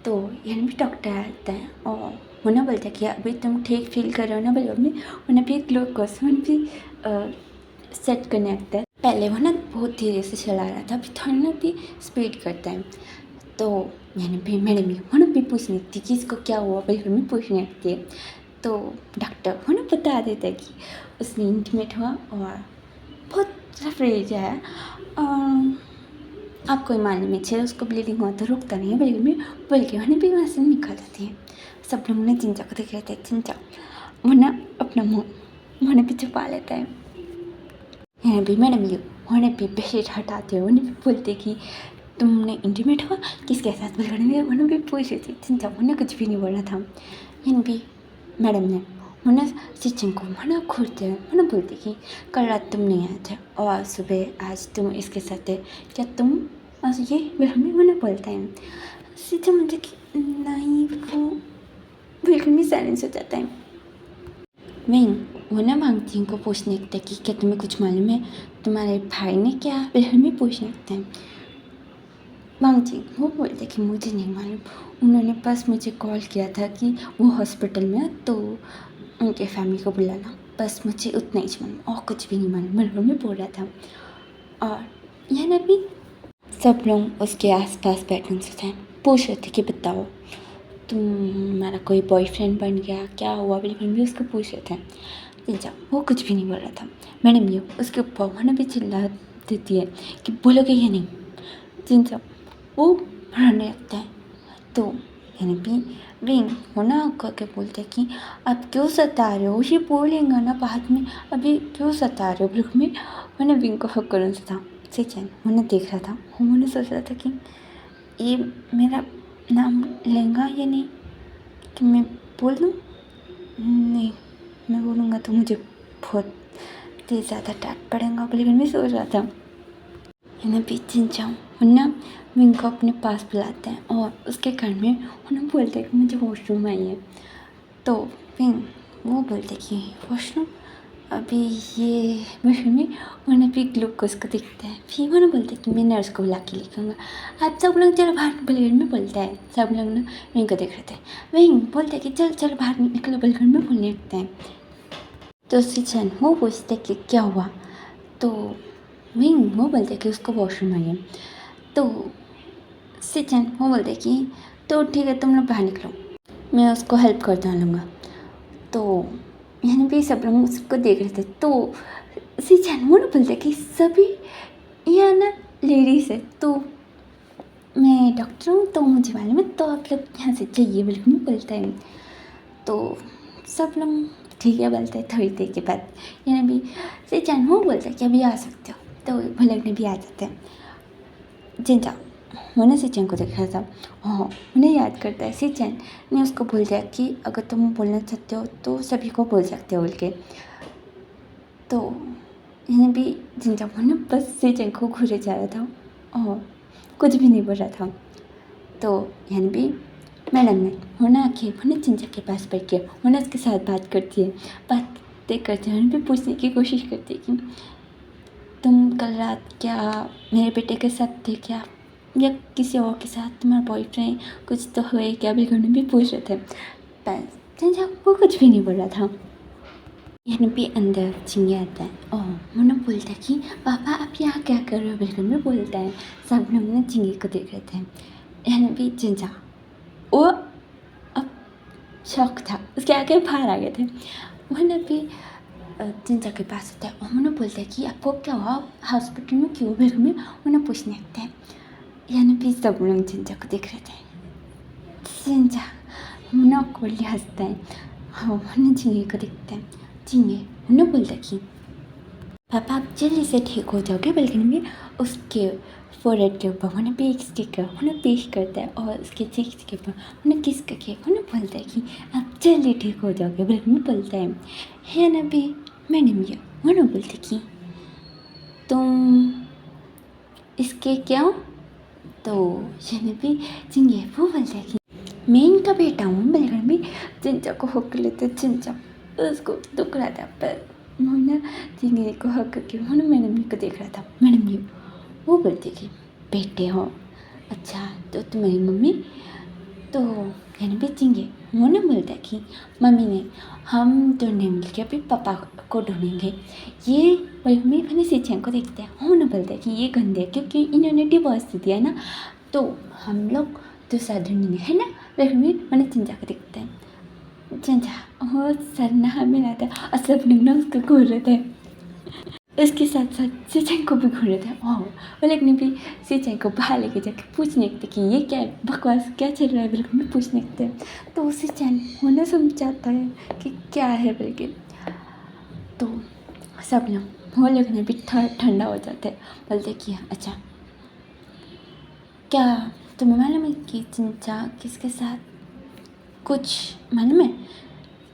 तो यानी भी डॉक्टर आता है और उन्हें बोलता है कि अभी तुम ठीक फील कर रहे हो ना। बिल्कुल में उन्हें भी ग्लूकोज उन्हें भी सेट करने लगता है। पहले वो ना बहुत धीरे से चला रहा था, अभी थोड़ा ना भी स्पीड करता है। तो यानी भी मैडम उन्हें भी पूछने थी कि इसको क्या हुआ, बिल्कुल में पूछने लगती है। तो डॉक्टर उन्हें बता देता है कि उसने इंटीमेट हुआ और बहुत फ्रेज है और आप कोई मानने में छे उसको ब्लीडिंग हुआ तो रुकता नहीं है। बिल्कुल में बोल के उन्हें भी वहाँ से निकल जाती है। सब लोग ने चिंचा को देख रहे थे। चिंचा वो ना अपना मुँह उन्हें भी छुपा लेता है। यहाँ भी मैडम ये उन्हें भी बेडशीट हटाते हुए उन्हें भी बोलते कि तुमने इंटीमेट हुआ किसके साथ, बिल्कुल में उन्हें भी पूछ रही थी। चिंचा उन्हें कुछ भी नहीं बोला था। यहाँ भी मैडम ने उन्हें सिचन को मना खोलते उन्हें बोलती कि कल रात तुम नहीं आए थे और सुबह आज तुम इसके साथ थे, क्या तुम ये बिल्कुल में उन्हें बोलता है। सिचन मुझे कि नहीं, वो बिल्कुल में साइलेंस हो जाता है। वो ना मांगती को पूछने लगता है कि क्या तुम्हें कुछ मालूम है, तुम्हारे भाई ने क्या, बिल्कुल में पूछने लगता है। मांगती वो बोलते कि मुझे नहीं मालूम, उन्होंने बस मुझे कॉल किया था कि वो हॉस्पिटल में है तो उनके फैमिली को बुलाना, बस मुझे उतना ही मालूम और कुछ भी नहीं मालूम, बिल्कुल में बोल रहा था। और यह ना भी सब लोग उसके आसपास बैठे थे, पूछ रहे थे कि बताओ तुम्हारा कोई बॉयफ्रेंड बन गया, क्या हुआ, बिल्कुल भी उसको पूछ रहे थे। जिनसा वो कुछ भी नहीं बोल रहा था। मैडम ये उसके ऊपर मैंने भी चिल्ला देती है कि बोलोगे या नहीं। जिनसा वो रहने लगता है। तो यानी भी विंग होना करके बोलते कि आप क्यों सता रहे हो, ये बोलेंगे ना बाद में, अभी क्यों सता रहे हो। बिल्कुल में मैंने विंग को हक करने से था। सिचन मैंने देख रहा था, मैंने सोच रहा था कि ये मेरा नाम लेगा या नहीं, कि मैं बोल दूँ। नहीं, मैं बोलूँगा तो मुझे बहुत तेज ज़्यादा डांट पड़ेगा, लेकिन मैं सोच रहा था। यानी पीछे जाऊँ वरना विंग को अपने पास बुलाते हैं और उसके घर में उन्हें बोलते हैं कि मुझे वॉशरूम आई है। तो विंग वो बोलते कि वॉशरूम, अभी ये वॉशरूम में उन्हें भी ग्लूकोज को दिखता है। फिर उन्हें बोलते कि मैं नर्स को बुला के लिखूँगा, आप सब लोग चलो बाहर। बलगढ़ में बोलता है, सब लोग ना विंग को देख रहे थे। विंग बोलते कि चल चल बाहर निकलो, बलगढ़ में बोलने लगते हैं। तो सिचन वो पूछते कि क्या हुआ। तो विंग वो बोलते कि उसको वॉशरूम आई है। तो सिचन वो बोलते कि तो ठीक है तुम लोग बाहर निकलो, मैं उसको हेल्प कर डालूँगा। तो यानी भी सब लोग उसको देख रहे थे। तो सिचन वो ना बोलते कि सभी यहाँ ना लेडीज़ है, तो मैं डॉक्टर हूँ तो मुझे मालूम है, तो आप लोग यहाँ से जाइए, बिल्कुल में बोलता है। तो सब लोग ठीक है बोलते हैं। थोड़ी देर के बाद यानी भी सिचन वो बोलता है कि अभी आ सकते हो, तो वो लोग ने भी आ जाते हैं। जिनचा मैंने सिचन को देखा था, हाँ उन्हें याद करता है। सिचन ने उसको बोल दिया कि अगर तुम बोलना चाहते हो तो सभी को बोल सकते हो बोल के। तो यानी भी जिनचा मैंने बस सिचन को घूरे जा रहा था और कुछ भी नहीं बोल रहा था। तो यानी भी मैडम ने होना आके मैंने चिंचा के पास बैठ के मैंने उसके साथ बात करती है। बातें करते हैं भी पूछने की कोशिश करती है कि तुम कल रात क्या मेरे बेटे के साथ थे क्या, या किसी और के साथ, तुम्हारा बॉयफ्रेंड कुछ तो हुए क्या, बिल्कुल भी पूछ रहे थे। पर चिंचा वो कुछ भी नहीं बोल रहा था। यानी भी अंदर चिंगे आता है और मुन्ना बोलता है कि पापा आप यहाँ क्या कर रहे हो, बिल्कुल में बोलता है। सब लोग ना चिंगे को देख रहे थे। यानी भी चिंचा वो अब शौक था, उसके आगे बाहर आ गए थे। मुन्ना भी चिंचा के पास होता है और मुन्ना बोलता है कि आपको क्या हुआ, हॉस्पिटल में क्यों, बिल्कुल में मुन्ना पूछने लगता है। यानी भी सब लोग चिंचा को देख रहे थे। चिंचा मुन्ना को हंसता है। हाँ, मुन्ना चिंगे को देखता है। चिंगे मुन्ना बोलता है कि पापा आप जल्दी से ठीक हो जाओगे, बल्कि भी उसके फोरहेड के ऊपर मुन्ना भी एक स्टिकर मुन्ना पेश करता है और उसके चेक्स के ऊपर मुन्ना किस करके मुन्ना बोलता है कि आप जल्दी ठीक हो जाओगे, बल्कि में बोलता है ना भी मैडम ये मुन्ना बोलते कि तुम इसके क्या हो, तो ये भी चिंगे वो बोलता है कि मैं इनका बेटा हूँ, बल्कि भी चिंचा को हक लेते। चिंचा उसको दुख रहा था पर मुन्ना चिंगे को हक करके मुन्ना मैडम को देख रहा था। मैडम जी वो बोलती कि बेटे हो, अच्छा तो तुम्हारी मम्मी, तो यानी भी चिंगे मुन्ना बोलता है कि मम्मी ने हम दोनों मिल के अभी पापा को ढूंढेंगे। ये मम्मी अपने सिंचन को देखते हैं। मुन्ना बोलता है कि ये गंदे है क्योंकि इन्होंने डिवोर्स दिया ना, तो हम लोग दूसरा ढूंढेंगे, है ना। मम्मी मैंने चिंचा को देखते हैं। चिंचा वो सरना हमें आता है और सब लोग ना उसको घूर रहे थे। इसके साथ साथ सिंचाई को भी घूर रहे थे। वो लेकिन भी सिंचाई को बाहर लेके जाके पूछने लगते कि ये क्या है, बकवास क्या चल रहा है, बिल्कुल भी पूछने लगते। तो सिंचाई होना समझाता है कि क्या है बल्कि, तो सब लोग वो लोग भी ठंडा हो जाते हैं। बोलते कि अच्छा क्या तुम्हें मालूम है कि चिंचा किसके साथ कुछ मालूम है,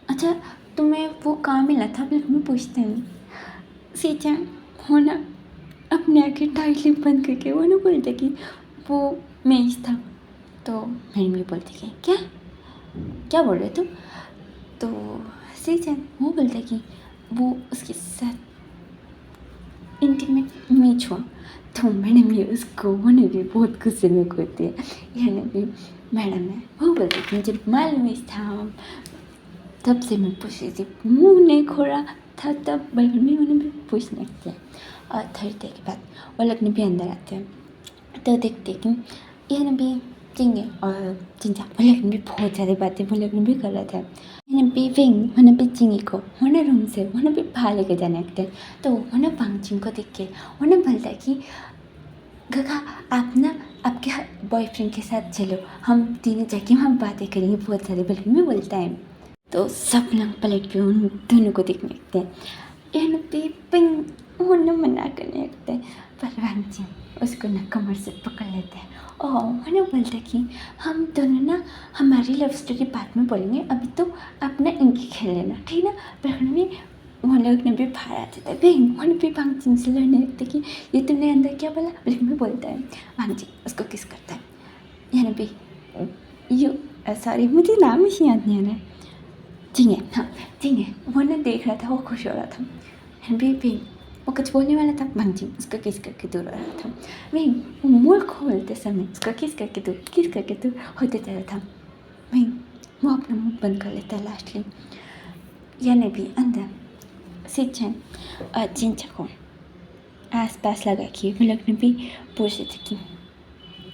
अच्छा तुम्हें वो काम मिला था, बिल्कुल मैं पूछते हैं। सीचा होना अपने आगे टाइटली बंद करके वो ना बोलते कि वो मेज था। तो मैडम ये बोलती कि क्या क्या बोल रहे तुम, तो सीचा वो बोलता कि वो उसके साथ इंटीमेट मैच हुआ। तो मैडम ये उसको होने भी बहुत गुस्से में होती है। यानी भी मैडम है वो बोलती कि जब मालूम था तब से मैं पूछ रही थी, मुँह नहीं खोला था तब बल्कि में उन्हें भी पूछने लगते हैं। और थोड़ी देर के बाद वो लोग भी अंदर आते हैं। तो देखते कि ये भी चिंगे और चिंचा वो लोग भी बहुत सारी बातें वो लोग भी कर रहे थे। मैंने भी विंग मैंने भी चिंगी को उन्हें रूम से उन्हें भी बाहर लेके जाने लगते हैं। तो उन्हें पांगचिंग को देख के उन्हें बोलता है कि गगा आप ना आपके बॉयफ्रेंड के साथ चलो, हम तीनों जाके हम बातें करेंगे बहुत सारे, बल्कि में बोलता है। तो सब लोग पलट के उन दोनों को देखने लगते हैं। यानी पिंग उन्हें मना करने लगते हैं, पर वांची उसको ना कमर से पकड़ लेते हैं और उन्हें बोलते हैं कि हम दोनों ना हमारी लव स्टोरी बाद में बोलेंगे, अभी तो आप ना इनकी खेल लेना, ठीक ना। पर में वो लोग ने भी बाहर आ जाता है। फिर उन्होंने भी वांगचिंग से लड़ने लगते कि ये तुमने अंदर क्या बोला, बिल्कुल में बोलता है। वांगचिंग उसको किस करता है। यानी भी यू सॉरी मुझे नाम ही याद नहीं आ रहा है। चिंगे, हाँ चिंगे वो ना देख रहा था, वो खुश हो रहा था। भी वो कुछ बोलने वाला था, वांगचिंग उसका किस करके दूर रहा था। वही मुँह खोलते समय उसका किस करके दूर होते जा रहा था। वही वो अपना मुँह बंद कर लेता है लास्टली। यानी भी अंदर सिंचन और चिंचा को आस पास लगा के वो लोग ने भी पूछे थे कि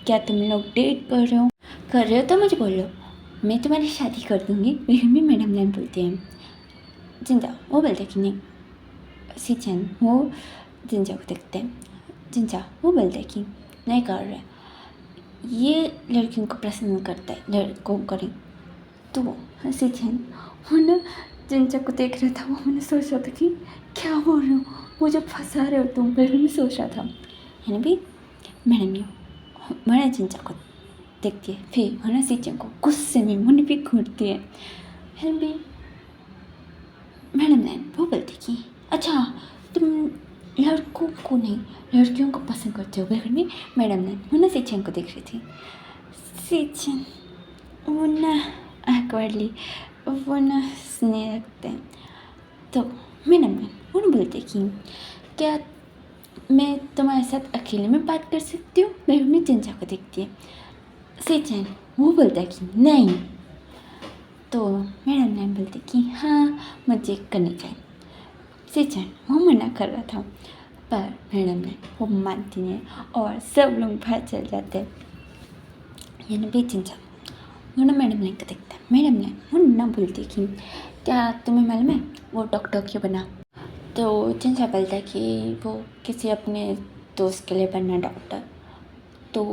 क्या तुम लोग डेट कर रहे हो तो मुझे बोलो, मैं तुम्हारी शादी कर दूँगी। फिर भी मैडम ने बोलते हैं। चिंचा वो बोलते कि नहीं। सिंचन वो चिंचा को देखते हैं। चिंचा वो बोलते कि नहीं कर रहे, ये लड़कियों को पसंद करता है, लड़कों को नहीं। तो सिंचन वो ना चिंचा को देख रहा था। वो मैंने सोच रहा था कि क्या बोल रहे हो, मुझे फंसा रहे हो तुम, फिर भी सोच रहा था। है ना भी मैडम ये मैंने चिंचा को देखती है, फिर मैंने सिंचन को गुस्से में मुझे भी घूरती है भी मैडम ने वो बोलती कि अच्छा तुम लड़कों को नहीं लड़कियों को पसंद करते हो, बिल्कुल भी मैडम ने मुन्ना सिंचन को देख रही थी। सिंचन मुन्ना awkwardly वो ना हंसने लगते हैं। तो मैडम ने वो बोलते कि क्या मैं तुम्हारे साथ अकेले में बात कर सकती हूँ। मैडम चिंचा को देखती है। सिंचन वो बोलता है कि नहीं। तो मैडम ने बोलती कि हाँ मुझे करनी चाहिए। सिचन वो मना कर रहा था, पर मैडम ने वो मानती नहीं और सब लोग बाहर चल जाते। यानी बेचिंचा वो ना मैडम ने देखता है, मैडम ने वो ना बोलती कि क्या तुम्हें मालूम है वो डॉक्टर क्यों बना। तो चिंचा बोलता है कि वो किसी अपने दोस्त के लिए बनना डॉक्टर। तो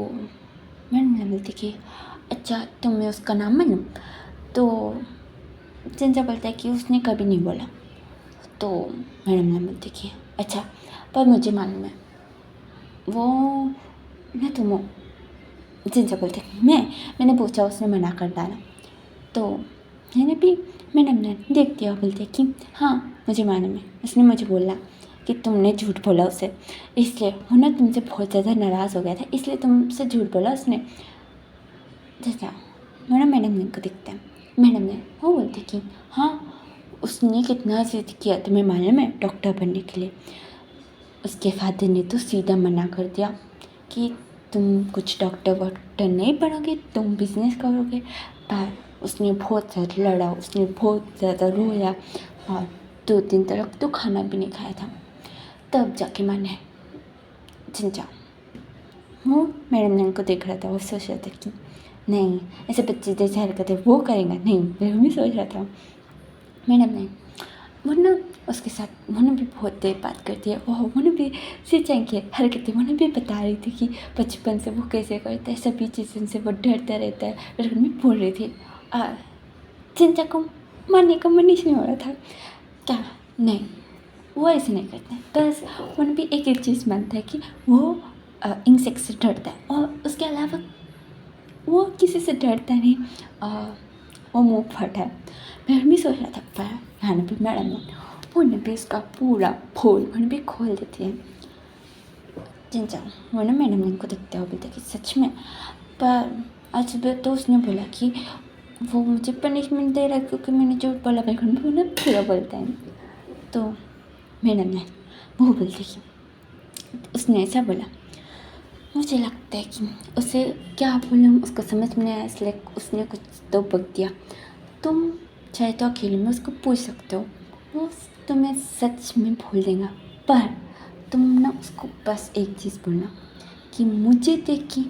मैडम ने बोलती कि अच्छा तुम्हें उसका नाम मालूम। तो चिंचा बोलता है कि उसने कभी नहीं बोला। तो मैडम ने बोलती कि अच्छा पर मुझे मालूम है वो मैं तुम चिंचा बोलते मैंने पूछा, उसने मना कर डाला। तो मैंने भी मैडम ने देख दिया, बोलते कि हाँ मुझे मालूम है, उसने मुझे बोला कि तुमने झूठ बोला उसे, इसलिए वो ना तुमसे बहुत ज़्यादा नाराज़ हो गया था, इसलिए तुमसे झूठ बोला उसने। जैसा मैडम ने को दिखता है, मैडम ने वो बोलते कि हाँ उसने कितना जिद किया तुम्हें मालूम है डॉक्टर बनने के लिए। उसके फादर ने तो सीधा मना कर दिया कि तुम कुछ डॉक्टर नहीं पढ़ोगे, तुम बिजनेस करोगे। पर उसने बहुत ज़्यादा लड़ा, उसने बहुत ज़्यादा रोया और 2 दिन तक तो खाना भी नहीं खाया था। तब जाके माने चिंचा वो मैडम ने उनको देख रहा था, वो सोच रहा था कि नहीं ऐसे बच्चे जैसे हरकतें वो करेंगे नहीं, मैं भी सोच रहा था। मैडम ने मुन्ना उसके साथ मुन्ना भी बहुत देर बात करती है, वो मुन्ना भी सिंचाई की हरकतें मुन्ना भी बता रही थी कि बचपन से वो कैसे करता है, सभी चीज़ों से वो डरता रहता है। लेकिन मैं बोल रही थी चिंचा को मारने का मन नहीं हो रहा था। क्या नहीं वो ऐसे नहीं करते, बस मुन्ना भी एक चीज़ मानता है कि वो इंसेक्ट से डरता है और उसके अलावा वो किसी से डरता नहीं। वो मुँह फटा है। मैं भी सोच रहा था पर यहाँ भी मैडम ने उन्हें भी उसका पूरा खोल उन्हें भी खोल देती है। चिंचा वो ना मैडम ने उनको देखते हुए बोलते कि सच में। पर आज सुबह तो उसने बोला कि वो मुझे पनिशमेंट दे रहा है क्योंकि मैंने झूठ बोला, बिल्कुल वो ना पूरा बोलता है। तो मैडम ने वो बोलती कि उसने ऐसा बोला, मुझे लगता है कि उसे क्या बोलूँ उसको समझ में नहीं आया, इसलिए उसने कुछ तो बक दिया। तुम चाहे तो अकेले में उसको पूछ सकते हो, वो तुम्हें सच में बोल देगा। पर तुम ना उसको बस एक चीज़ बोलना कि मुझे देख के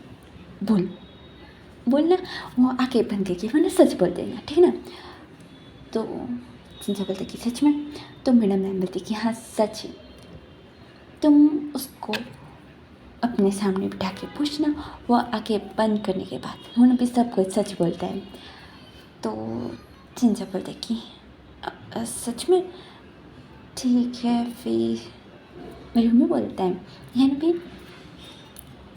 बोलना, वो आगे बंद करके वो ना सच बोल देगा, ठीक है ना। तो चिंचा बोलते कि सच में। तो मैडम मैम बोलती कि हाँ सच है। तुम उसको अपने सामने बिठा के पूछना, वो आके बंद करने के बाद वो भी सब कुछ सच बोलता है। तो चिंचा बोलते कि सच में ठीक है फिर मेरे में बोलता है। यानी भी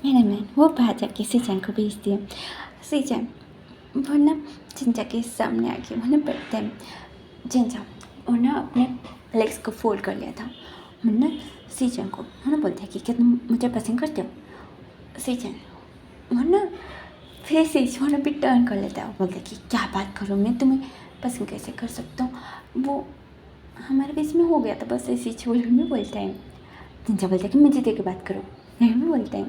मैंने वो बाहर जाके सिंचाई को भेजती है। सिंचाई वो ना चिंचा के सामने आके वो ना बैठता है। चिंचा वो ना अपने लेग्स को फोल्ड कर लिया था। ना सिंचाई को वो ना बोलता है कि क्या तुम मुझे पसंद करते हो। सिंचाई वो ना फिर से वो ना भी टर्न कर लेता है, वो बोलता है कि क्या बात करूँ मैं तुम्हें पसंद कैसे कर सकता हूँ, वो हमारे बीच में हो गया था बस ऐसी छोड़ में बोलता है। चिंचा बोलता है कि मुझे दे के बात करो, नहीं में बोलता है।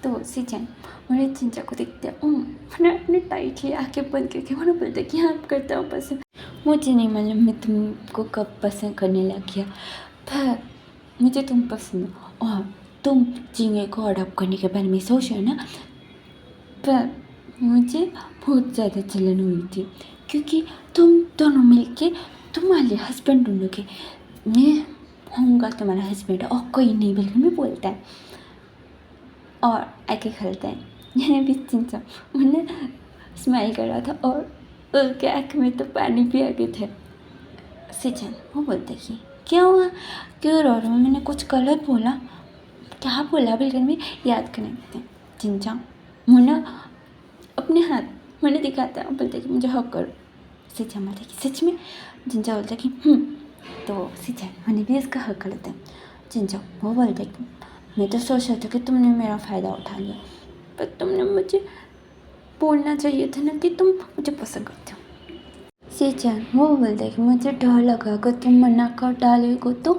तो सिंचाई मैंने चिंचा को देखते हैं मैंने अपने टाइटली आके बंद करके मैंने बोलता है कि हाँ करता हूँ पसंद। मुझे नहीं मालूम मैं तुमको कब पसंद करने लग गया, पर मुझे तुम पसंद हो और तुम चिंगे को अडॉप्ट करने के बारे में सोच रहे हो ना। पर मुझे बहुत ज़्यादा जलन हुई थी क्योंकि तुम दोनों मिलके तुम्हारे हस्बैंड ढूंढोगे, मैं होऊंगा तुम्हारा हस्बैंड और कोई नहीं, बिल्कुल भी बोलता है और आके खेलता है। यानी भी चिंचा मैंने स्माइल कर रहा था और उसके आँख में तो पानी भी आ गए थे। सिंचन वो बोलते कि क्या हुआ, क्यों रो रहा हूँ, मैंने कुछ गलत बोला, क्या बोला बिल्कुल भी याद करने देते। चिंचा मुन्ना अपने हाथ मैंने दिखाता है, बोलते कि मुझे हक करो। सिंचा बोलते कि सच में। चिंचा बोलता कि तो सिंचा मैंने भी इसका हक कर लेता है। चिंचा वो बोलते कि मैं तो सोच रहा था कि तुमने मेरा फ़ायदा उठा लिया, पर तुमने मुझे बोलना चाहिए था ना कि तुम मुझे पसंद करते हो। सिंचा वो बोलते कि मुझे डर लगा अगर तुम मना कर डालेगा तो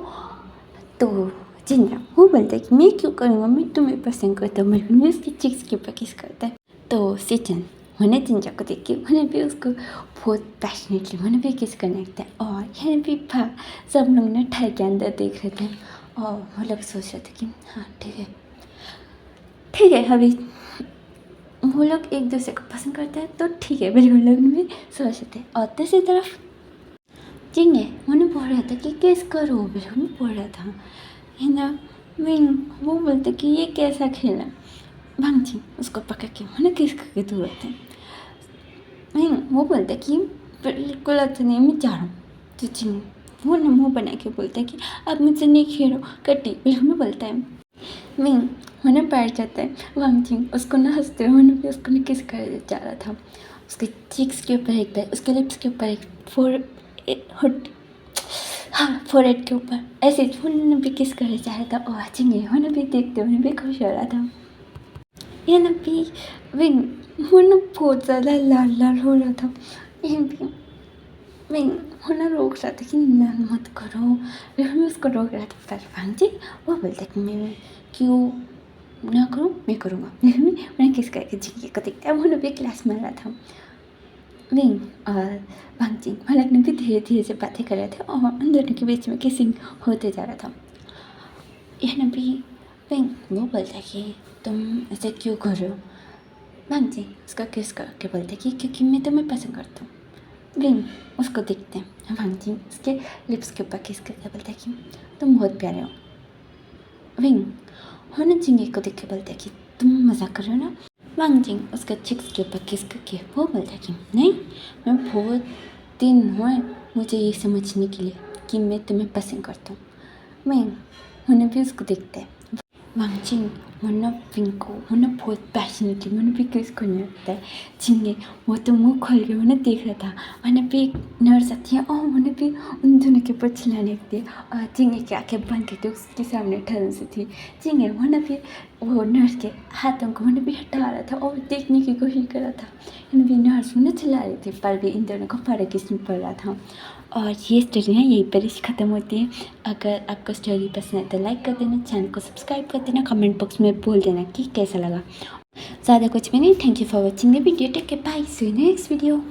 चिंचा वो बोलते कि मैं क्यों करूँगा, मैं तुम्हें पसंद करता हूँ, मेरे को उसकी चिक्स के ऊपर किस करता है। तो सिंचन मैंने जिंजा को देख के मैंने भी उसको बहुत पैशनेटली मैंने भी किस करने लगता है और यहाँ भी सब लोग ना ठहर के अंदर देख रहे थे और वो लोग सोच रहे थे कि हाँ ठीक है अभी वो लोग एक दूसरे को पसंद करते हैं तो ठीक है बिल्कुल लोग भी सोच रहे थे। और दूसरी तरफ जिंगे उन्हें बोल रहा था कि किस करो बिल्कुल बोल रहा था है ना। विंग वो बोलते कि ये कैसा खेल है। भांगची उसको पकड़ के मैंने किस करके दूर रहते हैं। विंग वो बोलते कि बिल्कुल अच्छा नहीं मैं जा रहा हूँ। तो जिंग वो ना मुँह बना के बोलता है कि अब मुझसे नहीं खेलो कटी बिल्कुल बोलता है। विंग मैंने बैठ जाता है। वांगची उसको ना हंसते हुए मैंने भी उसको ना किस कर जा रहा था। उसके चीक्स के ऊपर एक बैग उसके लिप्स के ऊपर एक फोरहेड के ऊपर ऐसे उन्होंने भी किस कर जा रहा था और वाचिंगे उन्हें भी देखते उन्हें भी खुश हो रहा था। यह ना भी विंग वो ना बहुत ज़्यादा लाल लाल हो रहा था। यह भी विंग वो ना रोक रहा था कि ना मत करो फिर मैं उसको रोक रहा था पर वांगची वो बोलता कि मैं क्यों ना करूँ मैं करूँगा। मैंने किस करके झिंगे को देखता है उन्हें भी क्लास में रहा था। विंग और वांगची मलक ने भी धीरे धीरे से बातें कर रहे थे और उन दोनों के बीच में किसिंग होते जा रहा था। यह ना भी विंग वो बोलता कि तुम ऐसे क्यों कर रहे हो। वांगची उसका किस करके बोलते कि क्योंकि मैं तुम्हें पसंद करता हूँ। विंग उसको देखते हैं वांगची उसके लिप्स के ऊपर किस करके बोलते कि तुम बहुत प्यारे हो। विंग होना जिंगे को देख के बोलते कि तुम मजाक कर रहे हो ना। वांगजिंग उसका चिक्स के ऊपर किस करके वो बोलता कि नहीं मैं बहुत दिन हुए मुझे ये समझने के लिए कि मैं तुम्हें पसंद करता हूँ। मैं उन्हें भी उसको देखता है। वांगजिंग मुन्ना विंग को मुन्ना बहुत पैशनेटली मुन्ना भी किस करने लगता है। जिंगे वो तो मुँह खोल के उन्हें देख रहा था। मैंने भी एक नर्स आती है और उन्हें भी उन दोनों के ऊपर चिल्लाने लगती है और जिंगे की आँखें बंद करके उसके सामने ठहरन से थी। जिंगे उन्हें भी वो नर्स के हाथों को उन्हें भी हटा रहा था और देखने की कोशिश कर रहा था। इन भी नर्स उन्हें चिल्ला रही थी पर भी इन दोनों को फर्क इसमें पड़ रहा था। और ये स्टोरी है यहीं पर ही ख़त्म होती है। अगर आपको स्टोरी पसंद है तो लाइक कर देना चैनल को सब्सक्राइब कर देना कमेंट बॉक्स में बोल देना कि कैसा लगा। ज़्यादा कुछ भी नहीं। Thank you for watching the video take care bye see you next video.